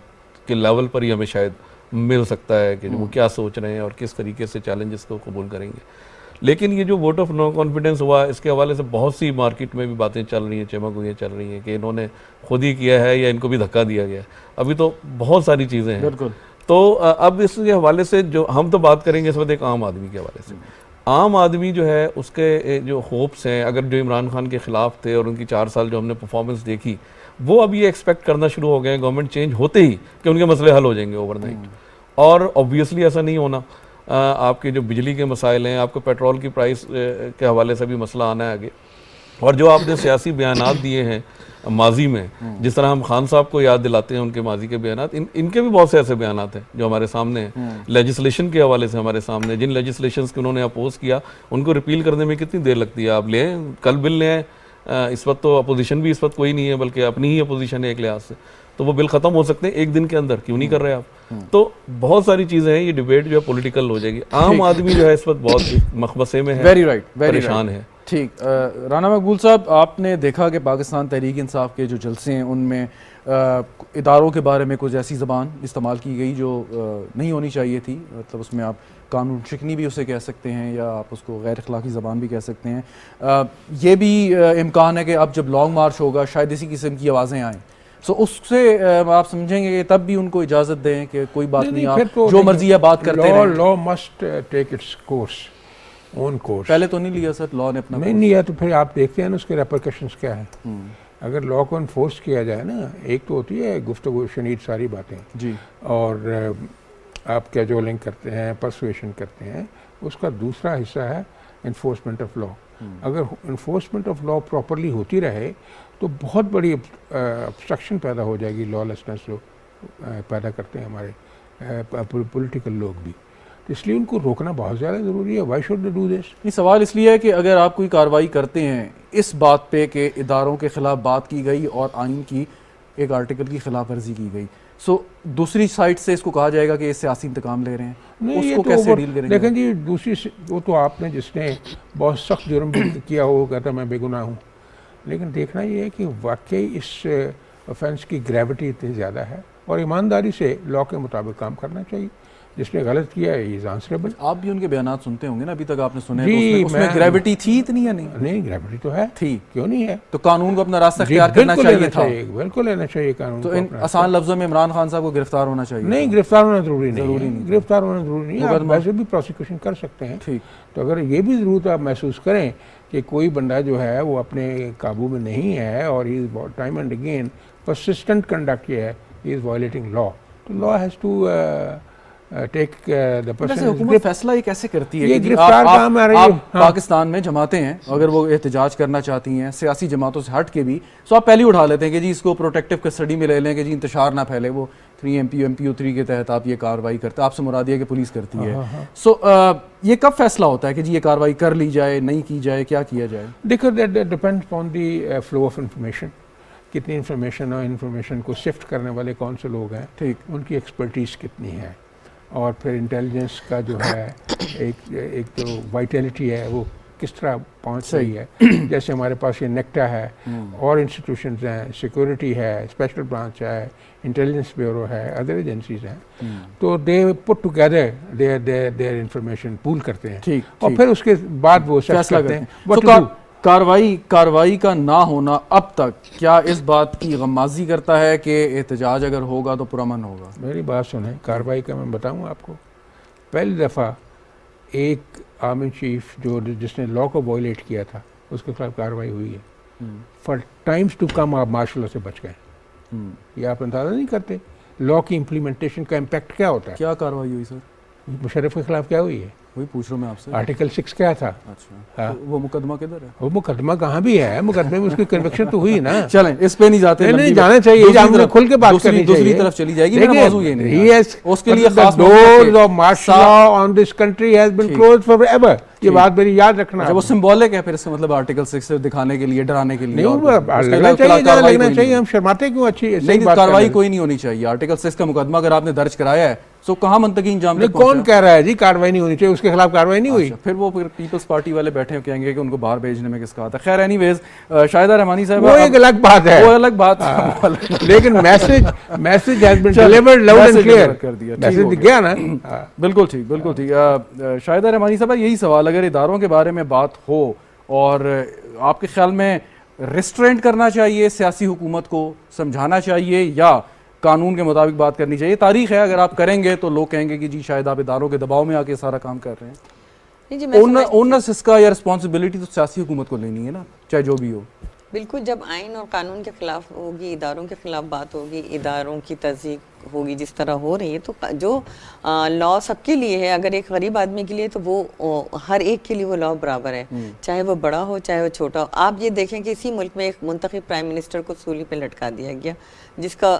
کے لیول پر ہی ہمیں شاید مل سکتا ہے کہ وہ کیا سوچ رہے ہیں اور کس طریقے سے چیلنجز کو قبول کریں گے. لیکن یہ جو ووٹ آف نو کانفیڈنس ہوا, اس کے حوالے سے بہت سی مارکیٹ میں بھی باتیں چل رہی ہیں, چمگوئیاں چل رہی ہیں کہ انہوں نے خود ہی کیا ہے یا ان کو بھی دھکا دیا گیا ہے. ابھی تو بہت ساری چیزیں ہیں. بالکل. تو اب اس کے حوالے سے جو ہم تو بات کریں گے اس وقت ایک عام آدمی کے حوالے سے. عام آدمی جو ہے اس کے جو ہوپس ہیں, اگر جو عمران خان کے خلاف تھے اور ان کی 4 سال جو ہم نے پرفارمنس دیکھی, وہ اب یہ ایکسپیکٹ کرنا شروع ہو گئے ہیں گورنمنٹ چینج ہوتے ہی کہ ان کے مسئلے حل ہو جائیں گے اوور نائٹ. اور obviously ایسا نہیں ہونا. آپ کے جو بجلی کے مسائل ہیں, آپ کو پیٹرول کی پرائس کے حوالے سے بھی مسئلہ آنا ہے آگے. اور جو آپ نے سیاسی بیانات دیے ہیں ماضی میں, جس طرح ہم خان صاحب کو یاد دلاتے ہیں ان کے ماضی کے بیانات, ان کے بھی بہت سے ایسے بیانات ہیں جو ہمارے سامنے ہیں. لیجسلیشن کے حوالے سے ہمارے سامنے جن لیجسلیشنز کو انہوں نے اپوز کیا, ان کو ریپیل کرنے میں کتنی دیر لگتی ہے. آپ لیں کل بل لے آئیں, اس وقت تو اپوزیشن بھی اس وقت کوئی نہیں ہے بلکہ اپنی ہی اپوزیشن ہے ایک لحاظ سے, تو وہ بل ختم ہو سکتے ہیں 1 دن کے اندر, کیوں نہیں کر رہے آپ؟ تو بہت ساری چیزیں ہیں, یہ ڈیبیٹ جو ہے پولیٹیکل ہو جائے گی. عام آدمی جو ہے اس وقت بہت مخبصے میں ہے, پریشان ہے. ٹھیک. رانا مقبول صاحب, آپ نے دیکھا کہ پاکستان تحریک انصاف کے جو جلسے ہیں ان میں اداروں کے بارے میں کچھ ایسی زبان استعمال کی گئی جو نہیں ہونی چاہیے تھی. مطلب اس میں آپ قانون شکنی بھی اسے کہہ سکتے ہیں یا آپ اس کو غیر اخلاقی زبان بھی کہہ سکتے ہیں. یہ بھی امکان ہے کہ اب جب لانگ مارچ ہوگا شاید اسی قسم کی آوازیں آئیں, سو اس سے آپ سمجھیں گے کہ تب بھی ان کو اجازت دیں کہ کوئی بات نہیں, آپ جو مرضی ہے بات کرتے رہیں. Law must take its course, on course. پہلے تو نہیں لیا سر, لا نے اپنا نہیں لیا تو پھر آپ دیکھتے ہیں نا اس کے ریپرکشنز کیا ہیں. اگر لا کو انفورس کیا جائے نا, ایک تو ہوتی ہے گفتگو شنید ساری باتیں جی, اور آپ کیجولنگ کرتے ہیں, پرسویشن کرتے ہیں, اس کا دوسرا حصہ ہے انفورسمنٹ آف لا. اگر انفورسمنٹ آف لا پراپرلی ہوتی رہے تو بہت بڑی obstruction پیدا ہو جائے گی لا لیسنس جو پیدا کرتے ہیں ہمارے پولیٹیکل لوگ بھی. اس لیے ان کو روکنا بہت زیادہ ضروری ہے. Why should they do this? یہ سوال اس لیے ہے کہ اگر آپ کوئی کارروائی کرتے ہیں اس بات پہ کہ اداروں کے خلاف بات کی گئی اور آئین کی ایک آرٹیکل کی خلاف ورزی کی گئی، سو دوسری سائڈ سے اس کو کہا جائے گا کہ یہ سیاسی انتقام لے رہے ہیں، نہیں، اس یہ کو تو کیسے ڈیل کریں گے؟ دیکھیں جی دوسری وہ تو آپ نے جس نے بہت سخت جرم بھی کیا ہو کہتا میں بے گناہ ہوں، لیکن دیکھنا یہ ہے کہ واقعی اس offense کی گریوٹی اتنی زیادہ ہے اور ایمانداری سے لا کے مطابق کام کرنا چاہیے. جس نے غلط کیا ہے از آنسریبل. آپ بھی ان کے بیانات سنتے ہوں گے نا، ابھی تک آپ نے سنے جی، اس میں گریوٹی تھی اتنی یا نہیں؟ نہیں، گریوٹی تو ہے، تھی. کیوں نہیں ہے؟ تو قانون کو اپنا راستہ اختیار کرنا چاہیے تھا. بالکل لینا چاہیے قانون تو کو ان اپنا. آسان لفظوں میں عمران خان صاحب کو گرفتار ہونا چاہیے. نہیں، گرفتار ہونا ضروری نہیں، گرفتار ہونا ضروری نہیں. آپ ویسے بھی پروسیکیوشن کر سکتے ہیں. ٹھیک. تو اگر یہ بھی ضرورت آپ محسوس کریں کہ کوئی بندہ جو ہے وہ اپنے قابو میں نہیں ہے اور he is time and again persistent conduct یہ ہے، ہی از وائلیٹنگ لا، تو law has to take the person. حکومت فیصلہ یہ کیسے کرتی ہے یہ کہ گرفتار کام آ رہی ہے. آپ پاکستان میں جماعتیں ہیں، اگر وہ احتجاج کرنا چاہتی ہیں سیاسی جماعتوں سے ہٹ کے بھی، سو آپ پہلے اٹھا لیتے ہیں کہ جی اس کو پروٹیکٹیو کسٹڈی میں لے لیں کہ جی انتشار نہ پھیلے. وہ 3 MPO 3 کے تحت آپ یہ کارروائی کرتے ہیں، آپ سے مراد یہ کہ پولیس کرتی ہے. سو یہ کب فیصلہ ہوتا ہے کہ جی یہ کارروائی کر لی جائے، نہیں کی جائے، کیا کیا جائے؟ دیکھو that depend on the flow of information. کتنی انفارمیشن اور انفارمیشن کو سفٹ کرنے والے کون سے لوگ ہیں، ٹھیک، ان کی ایکسپرٹیز کتنی ہے، اور پھر انٹیلیجنس کا جو ہے ایک جو وائٹیلٹی ہے وہ کس طرح پہنچ رہی ہے. جیسے ہمارے پاس یہ نیکٹا ہے اور انسٹیٹیوشنز ہیں، سیکورٹی ہے، اسپیشل برانچ ہے، انٹیلیجنس بیورو ہے، ادر ایجنسیز ہیں، تو دے پٹ ٹوگیدر دیئر انفارمیشن پول کرتے ہیں اور پھر اس کے بعد وہ فیصلہ کرتے ہیں. کارروائی کا نہ ہونا اب تک کیا اس بات کی غمازی کرتا ہے کہ احتجاج اگر ہوگا تو پرامن ہوگا؟ میری بات سنیں، کارروائی کا میں بتاؤں آپ کو. پہلی دفعہ ایک آرمی چیف جس نے لا کو وائلیٹ کیا تھا اس کے خلاف کارروائی ہوئی ہے. فار ٹائمز ٹو کم آپ مارشل لا سے بچ گئے. یہ آپ اندازہ نہیں کرتے لا کی امپلیمنٹیشن کا امپیکٹ کیا ہوتا ہے. کیا کارروائی ہوئی سر؟ مشرف کے خلاف کیا ہوئی ہے؟ وہی پوچھ رہا ہوں میں آپ سے. آرٹیکل 6 کیا تھا؟ اچھا، وہ مقدمہ کدھر ہے؟ وہ مقدمہ کہاں بھی ہے، مقدمے میں اس کی کنوکشن تو ہوئی نا. چلیں اس پہ نہیں جاتے، نہیں جانا چاہیے، ہم نے کھل کے بات کرنی چاہیے. دوسری طرف چلی جائے گی، میرا موضوع یہ نہیں ہے. اس کے لیے خاص doors of martial law on this country has been closed forever. یہ بات میری یاد رکھنا. جب وہ سمبولک ہے پھر اس کا مطلب آرٹیکل 6 سے دکھانے کے لیے، ڈرانے کے لیے نہیں لگنا چاہیے، لگنا چاہیے. ہم شرماتے کیوں؟ اچھی کارروائی کوئی نہیں ہونی چاہیے. آرٹیکل 6 کا مقدمہ اگر آپ نے درج کرایا ہے تو کہاں منطقی انجام تک پہنچا؟ کون کہہ رہا ہے جی کارروائی نہیں ہونی چاہیے؟ اس کے خلاف کارروائی نہیں ہوئی. پھر وہ پیپلز پارٹی والے بیٹھے کہیں گے کہ ان کو باہر بھیجنے میں کس کا آتا ہے. خیر اینی ویز شاہدہ رحمانی صاحب وہ ایک الگ بات ہے، وہ الگ بات، لیکن message has been delivered loud and clear کر دیا. میسج گیا نا. بالکل ٹھیک، بالکل ٹھیک. شاہدہ رحمانی صاحب یہی سوال، اگر اداروں کے بارے میں بات ہو اور آپ کے خیال میں ریسٹرینٹ کرنا چاہیے جیسی حکومت کو، سمجھانا چاہیے، یا قانون کے مطابق بات کرنی چاہیے؟ تاریخ ہے اگر آپ کریں گے تو لوگ کہیں گے کہ جی شاید آپ اداروں کے دباؤ میں آ کے سارا کام کر رہے ہیں. اونرس اس کا یا رسپانسبلٹی تو سیاسی حکومت کو لینی ہے نا، چاہے جو بھی ہو. بالکل، جب آئین اور قانون کے خلاف ہوگی، اداروں کے خلاف بات ہوگی، اداروں کی تضییق ہوگی جس طرح ہو رہی ہے، تو جو لا سب کے لیے ہے، اگر ایک غریب آدمی کے لیے تو وہ ہر ایک کے لیے وہ لا برابر ہے، چاہے وہ بڑا ہو چاہے وہ چھوٹا ہو. آپ یہ دیکھیں کہ اسی ملک میں ایک منتخب پرائم منسٹر کو سولی پہ لٹکا دیا گیا، جس کا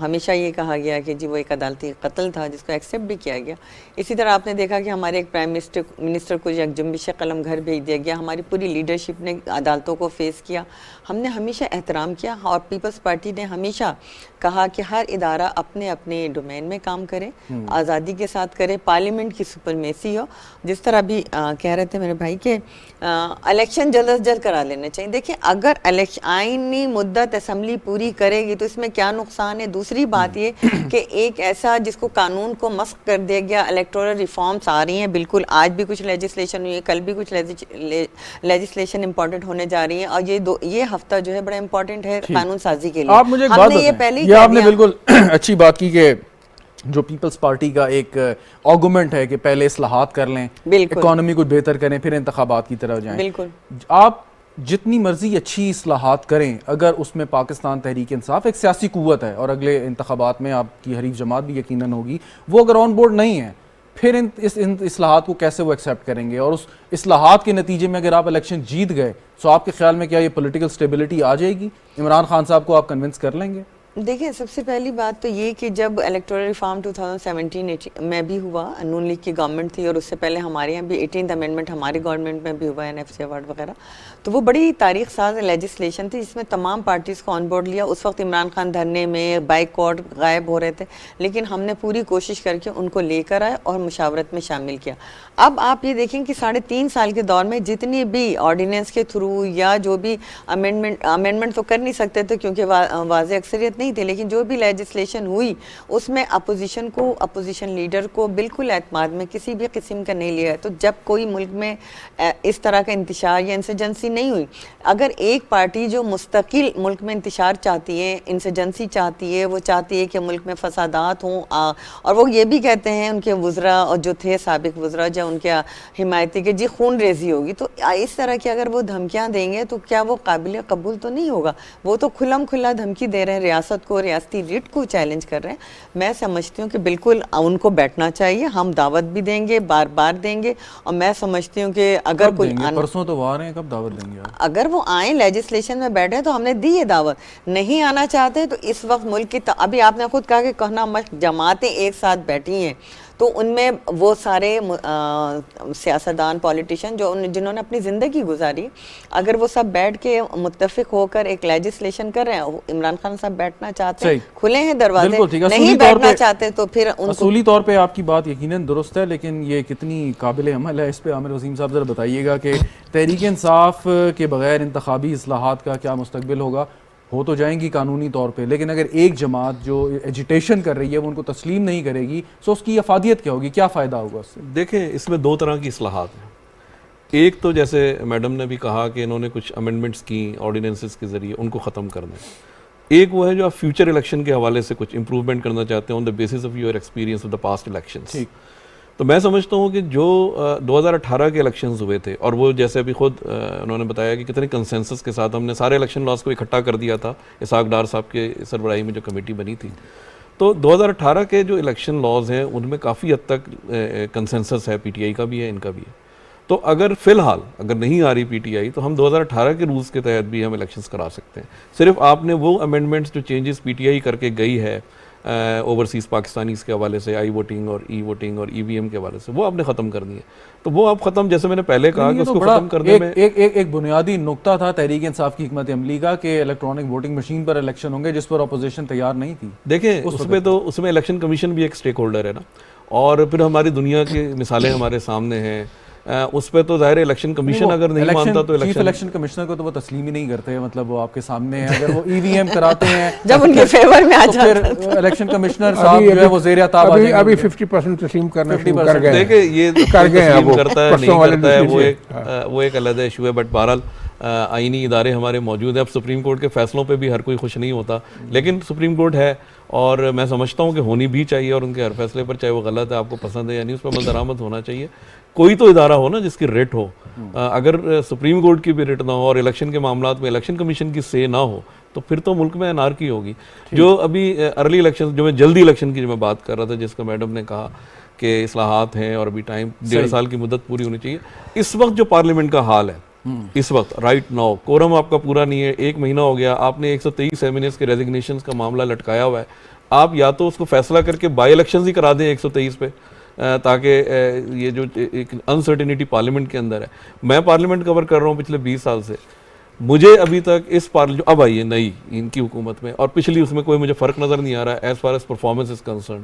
ہمیشہ یہ کہا گیا کہ جی وہ ایک عدالتی قتل تھا، جس کو ایکسیپٹ بھی کیا گیا. اسی طرح آپ نے دیکھا کہ ہمارے ایک پرائم منسٹر کو یک جنبش قلم گھر بھیج دیا گیا. ہماری پوری لیڈرشپ نے عدالتوں کو فیس کیا. ہم نے ہمیشہ احترام کیا اور پیپلز پارٹی نے ہمیشہ کہا کہ ہر ادارہ اپنے اپنے ڈومین میں کام کرے، آزادی کے ساتھ کرے، پارلیمنٹ کی سپرمیسی ہو. جس طرح بھی کہہ رہے تھے میرے بھائی کہ الیکشن جلد از جلد کرا لینا چاہیے. دیکھیں اگر آئینی مدت اسمبلی پوری کرے گی تو اس میں کیا نقصان ہے؟ دوسری بات یہ کہ ایک ایسا جس کو قانون کو مسخ کر دیا گیا، الیکٹورل ریفارمز آ رہی ہیں، بالکل آج بھی کچھ لیجسلیشن ہوئی ہے، کل بھی کچھ لیجسلیشن امپورٹنٹ ہونے جا رہی ہیں، اور یہ ہفتہ جو ہے بڑا امپورٹنٹ ہے قانون سازی کے لیے. آپ مجھے ایک بات بتائیں، یہ آپ نے بالکل اچھی بات کی کہ جو پیپلز پارٹی کا ایک آرگومنٹ ہے کہ پہلے اصلاحات کر لیں، اکانومی کو بہتر کریں، پھر انتخابات کی طرف جائیں. بالکل آپ جتنی مرضی اچھی اصلاحات کریں، اگر اس میں پاکستان تحریک انصاف ایک سیاسی قوت ہے اور اگلے انتخابات میں آپ کی حریف جماعت بھی یقیناً ہوگی، وہ اگر آن بورڈ نہیں ہے پھر ان اصلاحات کو کیسے وہ ایکسیپٹ کریں گے؟ اور اس اصلاحات کے نتیجے میں اگر آپ الیکشن جیت گئے تو آپ کے خیال میں کیا یہ پولیٹیکل سٹیبلٹی آ جائے گی؟ عمران خان صاحب کو آپ کنونس کر لیں گے؟ دیکھیں سب سے پہلی بات تو یہ کہ جب الیکٹورل ریفارم 2017 میں بھی ہوا، نون لیگ کی گورنمنٹ تھی، اور اس سے پہلے ہمارے یہاں بھی 18th امینڈمنٹ ہماری گورنمنٹ میں بھی ہوا، NFC ایوارڈ وغیرہ، تو وہ بڑی تاریخ ساز لیجسلیشن تھی جس میں تمام پارٹیز کو آن بورڈ لیا۔ اس وقت عمران خان دھرنے میں بائیکاٹ غائب ہو رہے تھے، لیکن ہم نے پوری کوشش کر کے ان کو لے کر آئے اور مشاورت میں شامل کیا۔ اب آپ یہ دیکھیں کہ 3.5 سال کے دور میں جتنی بھی آرڈیننس کے تھرو یا جو بھی امینڈمنٹ تو کر نہیں سکتے تھے کیونکہ واضح اکثریت نہیں تھی، لیکن جو بھی لیجسلیشن ہوئی اس میں اپوزیشن لیڈر کو بالکل اعتماد میں کسی بھی قسم کا نہیں لیا۔ تو جب کوئی ملک میں اس طرح کا انتشار یا انسرجنسی نہیں ہوئی، اگر ایک پارٹی جو مستقل ملک میں انتشار چاہتی ہے، انسرجنسی چاہتی ہے، وہ چاہتی ہے کہ ملک میں فسادات ہوں، اور وہ یہ بھی کہتے ہیں ان کے وزراء اور جو تھے سابق وزراء جو ان کے حمایتی کے جی خون ریزی ہوگی، تو اس طرح کی اگر وہ دھمکیاں دیں گے تو کیا وہ قابل قبول تو نہیں ہوگا؟ وہ تو کھلم کھلا دھمکی دے رہے ہیں، ریاست کو، ریاستی ریٹ کو چیلنج کر رہے ہیں۔ میں سمجھتی ہوں کہ بالکل ان کو بیٹھنا چاہیے، ہم دعوت بھی دیں گے، بار بار دیں گے، اور میں سمجھتی ہوں کہ اگر کوئی پرسوں تو وہ آ رہے ہیں، کب دعوت دیں گے؟ اگر وہ آئیں لیجسلیشن میں بیٹھے تو ہم نے دی ہے دعوت، نہیں آنا چاہتے تو اس وقت ملک کی ابھی آپ نے خود کہا کہ کہنا مشق جماعتیں ایک ساتھ بیٹھی ہیں، تو ان میں وہ سارے سیاستدان پولیٹیشین جنہوں نے اپنی زندگی گزاری، اگر وہ سب بیٹھ کے متفق ہو کر ایک لیجسلیشن کر رہے ہیں، عمران خان صاحب بیٹھنا چاہتے ہیں، کھلے ہیں دروازے، نہیں بیٹھنا چاہتے تو پھر اصولی طور پہ آپ کی بات یقیناً درست ہے، لیکن یہ کتنی قابل عمل ہے، اس پہ عامر وسیم صاحب ذرا بتائیے گا کہ تحریک انصاف کے بغیر انتخابی اصلاحات کا کیا مستقبل ہوگا؟ ہو تو جائیں گی قانونی طور پہ، لیکن اگر ایک جماعت جو ایجیٹیشن کر رہی ہے وہ ان کو تسلیم نہیں کرے گی تو اس کی افادیت کیا ہوگی، کیا فائدہ ہوگا اس سے؟ دیکھیں اس میں 2 طرح کی اصلاحات ہیں۔ ایک تو جیسے میڈم نے بھی کہا کہ انہوں نے کچھ امینڈمنٹس کی آرڈیننسز کے ذریعے ان کو ختم کرنا ہے۔ ایک وہ ہے جو آپ فیوچر الیکشن کے حوالے سے کچھ امپروومنٹ کرنا چاہتے ہیں on the basis of your experience of the past elections. تو میں سمجھتا ہوں کہ جو 2018 کے الیکشنز ہوئے تھے، اور وہ جیسے ابھی خود انہوں نے بتایا کہ کتنے کنسنسس کے ساتھ ہم نے سارے الیکشن لاز کو اکٹھا کر دیا تھا اسحاق ڈار صاحب کے سربراہی میں جو کمیٹی بنی تھی، تو 2018 کے جو الیکشن لاز ہیں ان میں کافی حد تک کنسنسس ہے، پی ٹی آئی کا بھی ہے، ان کا بھی ہے۔ تو اگر فی الحال اگر نہیں آ رہی پی ٹی آئی تو ہم 2018 کے رولز کے تحت بھی ہم الیکشنز کرا سکتے ہیں۔ صرف آپ نے وہ امینڈمنٹس جو چینجز پی ٹی آئی کر کے گئی ہے اوورسیز پاکستانیز کے حوالے سے، آئی ووٹنگ اور ای ووٹنگ اور ای وی ایم کے حوالے سے، وہ آپ نے ختم کرنی ہے۔ تو وہ آپ ختم، جیسے میں نے پہلے کہا کہ اس کو ختم کرنے میں ایک بنیادی نقطہ تھا تحریک انصاف کی حکمت عملی کا کہ الیکٹرانک ووٹنگ مشین پر الیکشن ہوں گے، جس پر اپوزیشن تیار نہیں تھی۔ دیکھیں اس میں الیکشن کمیشن بھی ایک سٹیک ہولڈر ہے نا، اور پھر ہماری دنیا کی مثالیں ہمارے سامنے ہیں، اس پہ تو ظاہر الیکشن کمیشن اگر نہیں مانتا تو چیف الیکشن کمشنر کو تو وہ تسلیم ہی نہیں کرتے، مطلب وہ آپ کے سامنے ہیں، اگر وہ ای وی ایم کراتے ہیں جب ان کے فیور میں آ پھر الیکشن کمشنر صاحب جو ہے وہ زیر عتاب آ جائیں گے۔ ابھی 50% تسلیم کرنا شروع کر گئے۔ دیکھیں یہ تسلیم کرتا ہے نہیں کرتا ہے وہ ایک علیحدہ ایشو ہے، بٹ بہرحال آئینی ادارے ہمارے موجود ہیں۔ اب سپریم کورٹ کے فیصلوں پہ بھی ہر کوئی خوش نہیں ہوتا، لیکن سپریم کورٹ ہے اور میں سمجھتا ہوں کہ ہونی بھی چاہیے، اور ان کے ہر فیصلے پر چاہے وہ غلط ہے، آپ کو پسند ہے یا نہیں، اس پہ عمل درآمد ہونا چاہیے۔ کوئی تو ادارہ ہو نا جس کی ریٹ ہو، اگر سپریم کورٹ کی بھی ریٹ نہ ہو اور الیکشن کے معاملات میں الیکشن کمیشن کی سے نہ ہو تو پھر تو ملک میں انارکی ہوگی۔ جو ابھی ارلی الیکشن، جو میں جلدی الیکشن کی جو میں بات کر رہا تھا، جس کا میڈم نے کہا کہ اصلاحات ہیں اور ابھی ٹائم 1.5 سال کی مدت پوری ہونی چاہیے، اس وقت جو پارلیمنٹ کا حال ہے، اس وقت رائٹ ناؤ کورم آپ کا پورا نہیں ہے، 1 مہینہ ہو گیا، آپ نے 123 ایمنیز کے ریزگنیشنز کا معاملہ لٹکایا ہوا ہے۔ آپ یا تو اس کو فیصلہ کر کے بائی الیکشنز ہی کرا دیں 123 پہ، تاکہ یہ جو ایک انسرٹینٹی پارلیمنٹ کے اندر ہے۔ میں پارلیمنٹ کور کر رہا ہوں پچھلے 20 سال سے، مجھے ابھی تک اس جو اب آئی ہے نئی ان کی حکومت میں اور پچھلی، اس میں کوئی مجھے فرق نظر نہیں آ رہا ہے as far as performance is concerned.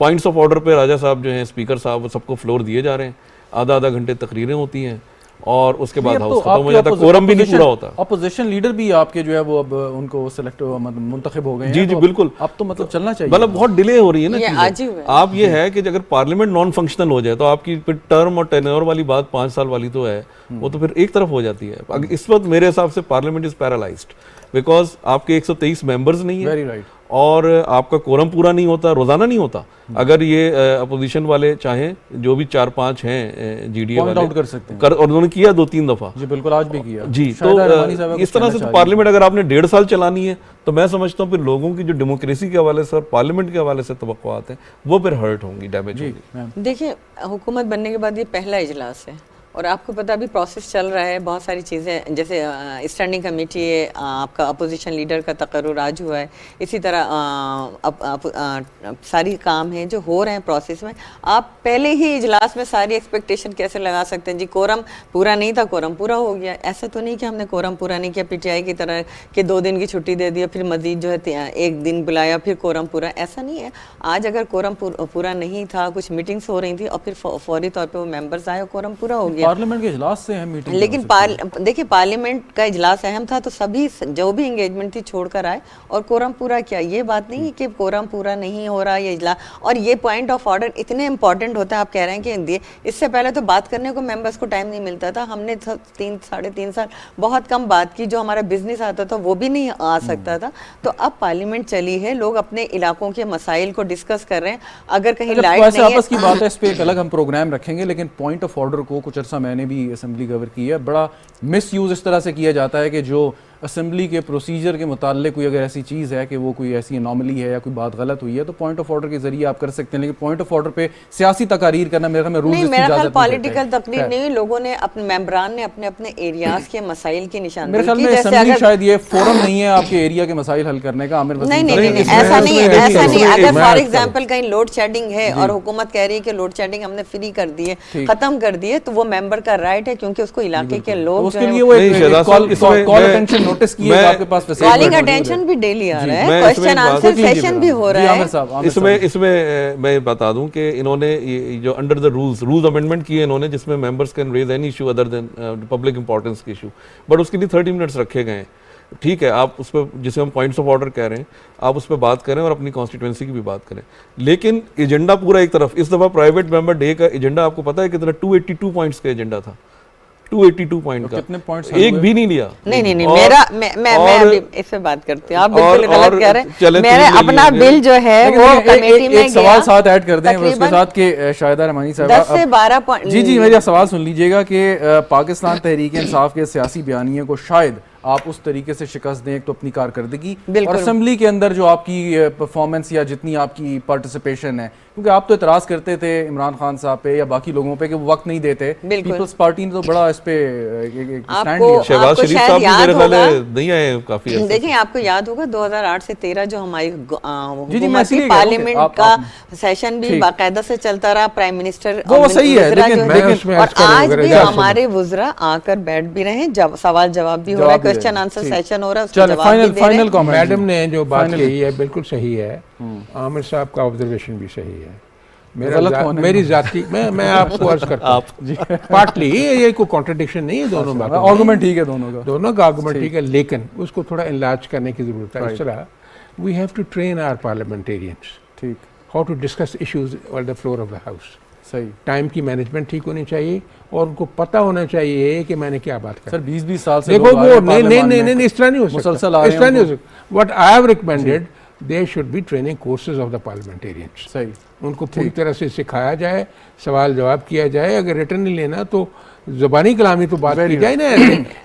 Points of order پہ راجہ صاحب جو ہیں اسپیکر صاحب، وہ سب کو فلور دیے جا رہے ہیں، آدھا گھنٹے تقریریں ہوتی ہیں اور اس کے بعد ہاؤس ختم ہو جاتا ہے، کورم بھی نہیں پورا ہوتا۔ اپوزیشن لیڈر بھی آپ کے جو ہے وہ اب ان کو سلیکٹ منتخب ہو گئے ہیں۔ جی بالکل، اب تو مطلب چلنا چاہیے، مطلب بہت ڈیلے ہو رہی ہے نا چیزیں۔ آپ یہ ہے کہ اگر پارلیمنٹ نان فنکشنل ہو جائے تو آپ کی پھر ٹرم اور ٹینیور والی بات 5 سال والی تو ہے، وہ تو پھر ایک طرف ہو جاتی ہے۔ اس وقت میرے حساب سے پارلیمنٹ از پیرالائزڈ بیکاز آپ کے 123 ممبرز نہیں ہیں، اور آپ کا کورم پورا نہیں ہوتا, روزانہ نہیں ہوتا. اگر یہ اپوزیشن والے چاہیں, جو بھی 4-5 ہیں جی ڈی اے والے, آؤٹ کر سکتے ہیں, اور انہوں نے کیا 2-3 دفعہ. جی بالکل, آج بھی کیا. جی تو اس طرح سے تو پارلیمنٹ اگر آپ نے 1.5 سال چلانی ہے تو میں سمجھتا ہوں پھر لوگوں کی جو ڈیموکریسی کے حوالے سے اور پارلیمنٹ کے حوالے سے توقعات ہیں وہ پھر ہرٹ ہوں گی, ڈیمیج ہوگی. دیکھیں حکومت بننے کے بعد یہ پہلا اجلاس ہے, اور آپ کو پتہ ابھی پروسیس چل رہا ہے, بہت ساری چیزیں جیسے اسٹینڈنگ کمیٹی ہے, آپ کا اپوزیشن لیڈر کا تقرر آج ہوا ہے, اسی طرح ساری کام ہیں جو ہو رہے ہیں پروسیس میں. آپ پہلے ہی اجلاس میں ساری ایکسپیکٹیشن کیسے لگا سکتے ہیں؟ جی کورم پورا نہیں تھا, کورم پورا ہو گیا. ایسا تو نہیں کہ ہم نے کورم پورا نہیں کیا پی ٹی آئی کی طرح کہ 2 دن کی چھٹی دے دیا, پھر مزید جو ہے 1 دن بلایا پھر کورم پورا. ایسا نہیں ہے. آج اگر کورم پورا نہیں تھا, کچھ میٹنگس ہو رہی تھیں اور پھر فوری طور پہ وہ ممبرز آئے اور کورم پورا ہو گیا. پارلیمنٹ کے اجلاس سے اہم میٹنگ, لیکن دیکھیں پارلیمنٹ کا اجلاس اہم تھا تو سبھی جو بھی انگیجمنٹ تھی چھوڑ کر آئے اور کورم پورا کیا. یہ بات نہیں ہے کہ کورم پورا نہیں ہو رہا یہ اجلاس. اور یہ پوائنٹ آف آرڈر اتنے امپورٹنٹ ہوتا ہے, آپ کہہ رہے ہیں کہ اس سے پہلے تو بات کرنے کو ممبرس کو ٹائم نہیں ملتا تھا. ہم نے 3-3.5 سال بہت کم بات کی, جو ہمارا بزنس آتا تھا وہ بھی نہیں آ سکتا تھا. تو اب پارلیمنٹ چلی ہے, لوگ اپنے علاقوں کے مسائل کو ڈسکس کر رہے ہیں. اگر کہیں لائٹ نہیں ہے, آپس کی بات ہے, اس پہ ایک الگ ہم پروگرام رکھیں گے, لیکن پوائنٹ آف آرڈر کو کچھ عرصہ میں نے بھی اسمبلی کور کی ہے, بڑا مس یوز اس طرح سے کیا جاتا ہے کہ جو اسمبلی کے پروسیجر کے متعلق کوئی اگر ایسی چیز ہے کہ وہ کوئی ایسی انوملی ہے یا کوئی بات غلط ہوئی ہے تو پوائنٹ آف آرڈر کے ذریعے آپ کر سکتے ہیں, لیکن پوائنٹ آف آرڈر پہ سیاسی تقاریر کرنا میرے خیال میں رولز کی اجازت نہیں دیتا ہے. پولیٹیکل تقریر نہیں, لوگوں نے اپنے ممبران نے اپنے اپنے ایریاز کے مسائل کی نشاندہی میرے خیال میں اسمبلی شاید یہ فورم نہیں ہے آپ کے ایریا کے مسائل حل کرنے کا. عامر وسیم نہیں, ایسا نہیں. اگر فار ایگزامپل کہیں لوڈ شیڈنگ ہے اور حکومت کہہ رہی ہے کہ لوڈ شیڈنگ ہم نے فری کر دی ہے, ختم کر دی ہے, تو وہ ممبر کا رائٹ ہے کیونکہ اس کو علاقے کے لوگ اس کے لیے وہ کال اٹینشن نوٹس کیے آپ کے پاس, کالنگ اٹینشن بھی ڈیلی آ رہا ہے, کوسچن آنسر سیشن بھی ہو رہا ہے. اس میں میں بتا دوں کہ انہوں نے جو انڈر دا رولز امینڈمنٹ کیے انہوں نے, جس میں members can raise any issue other than public importance کے ایشو, بٹ اس کے لیے 30 منٹس رکھے گئے ہیں. ٹھیک ہے, آپ اس پہ جسے ہم پوائنٹس آف آرڈر کہہ رہے ہیں آپ اس پہ بات کریں اور اپنی کانسٹیٹوئنسی کی بھی بات کریں, لیکن ایجنڈا پورا ایک طرف. اس دفعہ پرائیویٹ ممبر ڈے کا ایجنڈا آپ کو پتا ہے کتنا 282 پوائنٹس کا ایجنڈا تھا, 282 پوائنٹ کا, ایک بھی نہیں لیا. نہیں میں ابھی اس پہ بات کرتی ہوں, آپ بالکل غلط کہہ رہے ہیں. میرے اپنا بل جو ہے وہ کمیٹی میں ایک سوال ساتھ ایڈ کر دیں اس کے ساتھ کہ شاہدہ رحمانی صاحبہ 10 سے 12 پوائنٹ. جی میرا سوال سن لیجئے گا کہ پاکستان تحریک انصاف کے سیاسی بیانیے کو شاید آپ اس طریقے سے شکست دیں, ایک تو اپنی کارکردگی اور اسمبلی کے اندر جو آپ کی پرفارمنس یا جتنی آپ کی پارٹیسپیشن ہے, کیونکہ آپ تو اعتراض کرتے تھے عمران خان صاحب پہ یا باقی لوگوں پہ کہ وہ وقت نہیں دیتے. پیپلز پارٹی نے تو بڑا اس پہ اسٹینڈ لیا. شہباز شریف صاحب بھی میرے خیال ہے نہیں آئے کافی. دیکھیں آپ کو یاد ہوگا 2008 سے 13 جو ہماری حکومت کی پارلیمنٹ کا سیشن بھی باقاعدہ سے چلتا رہا, پرائم منسٹر وہ صحیح ہے, لیکن اور آج بھی ہمارے وزراء آ کر بیٹھ بھی رہے ہیں, سوال جواب بھی ہو رہا ہے, کوسچن آنسر سیشن ہو رہا ہے, اس کا جواب بھی دے رہے ہیں. میڈم نے جو بات کہی ہے بالکل صحیح ہے, عامر صاحب کا آبزرویشن بھی صحیح ہے. میری ذاتی میں آپ کو عرض کرتا ہوں پارٹلی یہ کوئی کانٹرڈکشن نہیں ہے, دونوں باتوں کا آرگومنٹ ٹھیک ہے, دونوں کا آرگومنٹ ٹھیک ہے, لیکن اس کو تھوڑا انلارج کرنے کی ضرورت ہے. اس طرح we have to train our parliamentarians how to discuss issues on the floor of the house. صحیح, ٹائم کی مینجمنٹ ٹھیک ہونی چاہیے اور ان کو پتہ ہونا چاہیے کہ میں نے کیا بات سر 20 سال سے دیکھو وہ نہیں اس طرح نہیں ہو سکتا, اس طرح نہیں ہو سکتا. What I have recommended they should be training courses of the parliamentarians. صحیح, ان کو پوری طرح سے سکھایا جائے, سوال جواب کیا جائے, اگر ریٹرن نہیں لینا تو زبانی کلامی تو بات کی جائے نا.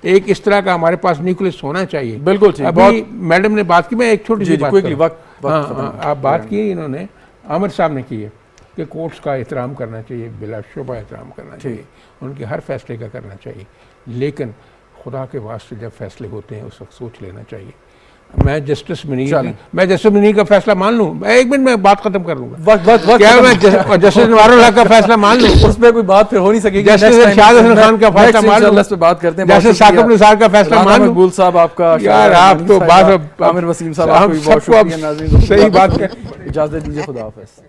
ایک اس طرح کا ہمارے پاس نیوکلس ہونا چاہیے. بالکل ابھی میڈم نے بات کی, میں ایک چھوٹی سی بات آپ بات کی, انہوں نے عامر صاحب نے کی ہے کہ کورٹس کا احترام کرنا چاہیے, بلا شبہ احترام کرنا چاہیے, ان کے ہر فیصلے کا کرنا چاہیے, لیکن خدا کے واسطے جب فیصلے ہوتے ہیں اس وقت سوچ لینا چاہیے. میں جسٹس منیر کا فیصلہ مان لوں, ایک منٹ میں بات ختم کر لوں گا, کیا میں جسٹس انوار الحق کا فیصلہ مان لوں؟ اس پہ کوئی بات پھر ہو نہیں سکے گی. جسٹس ارشاد حسن خان کا فیصلہ مان لوں, اس پہ بات کرتے ہیں. جسٹس ثاقب نثار کا فیصلہ مان لوں. مقبول صاحب آپ کا, یار آپ تو بات, عامر وسیم صاحب آپ کو بہت شکریہ. ناظرین صحیح بات ہے, اجازت دیجیے, خدا حافظ.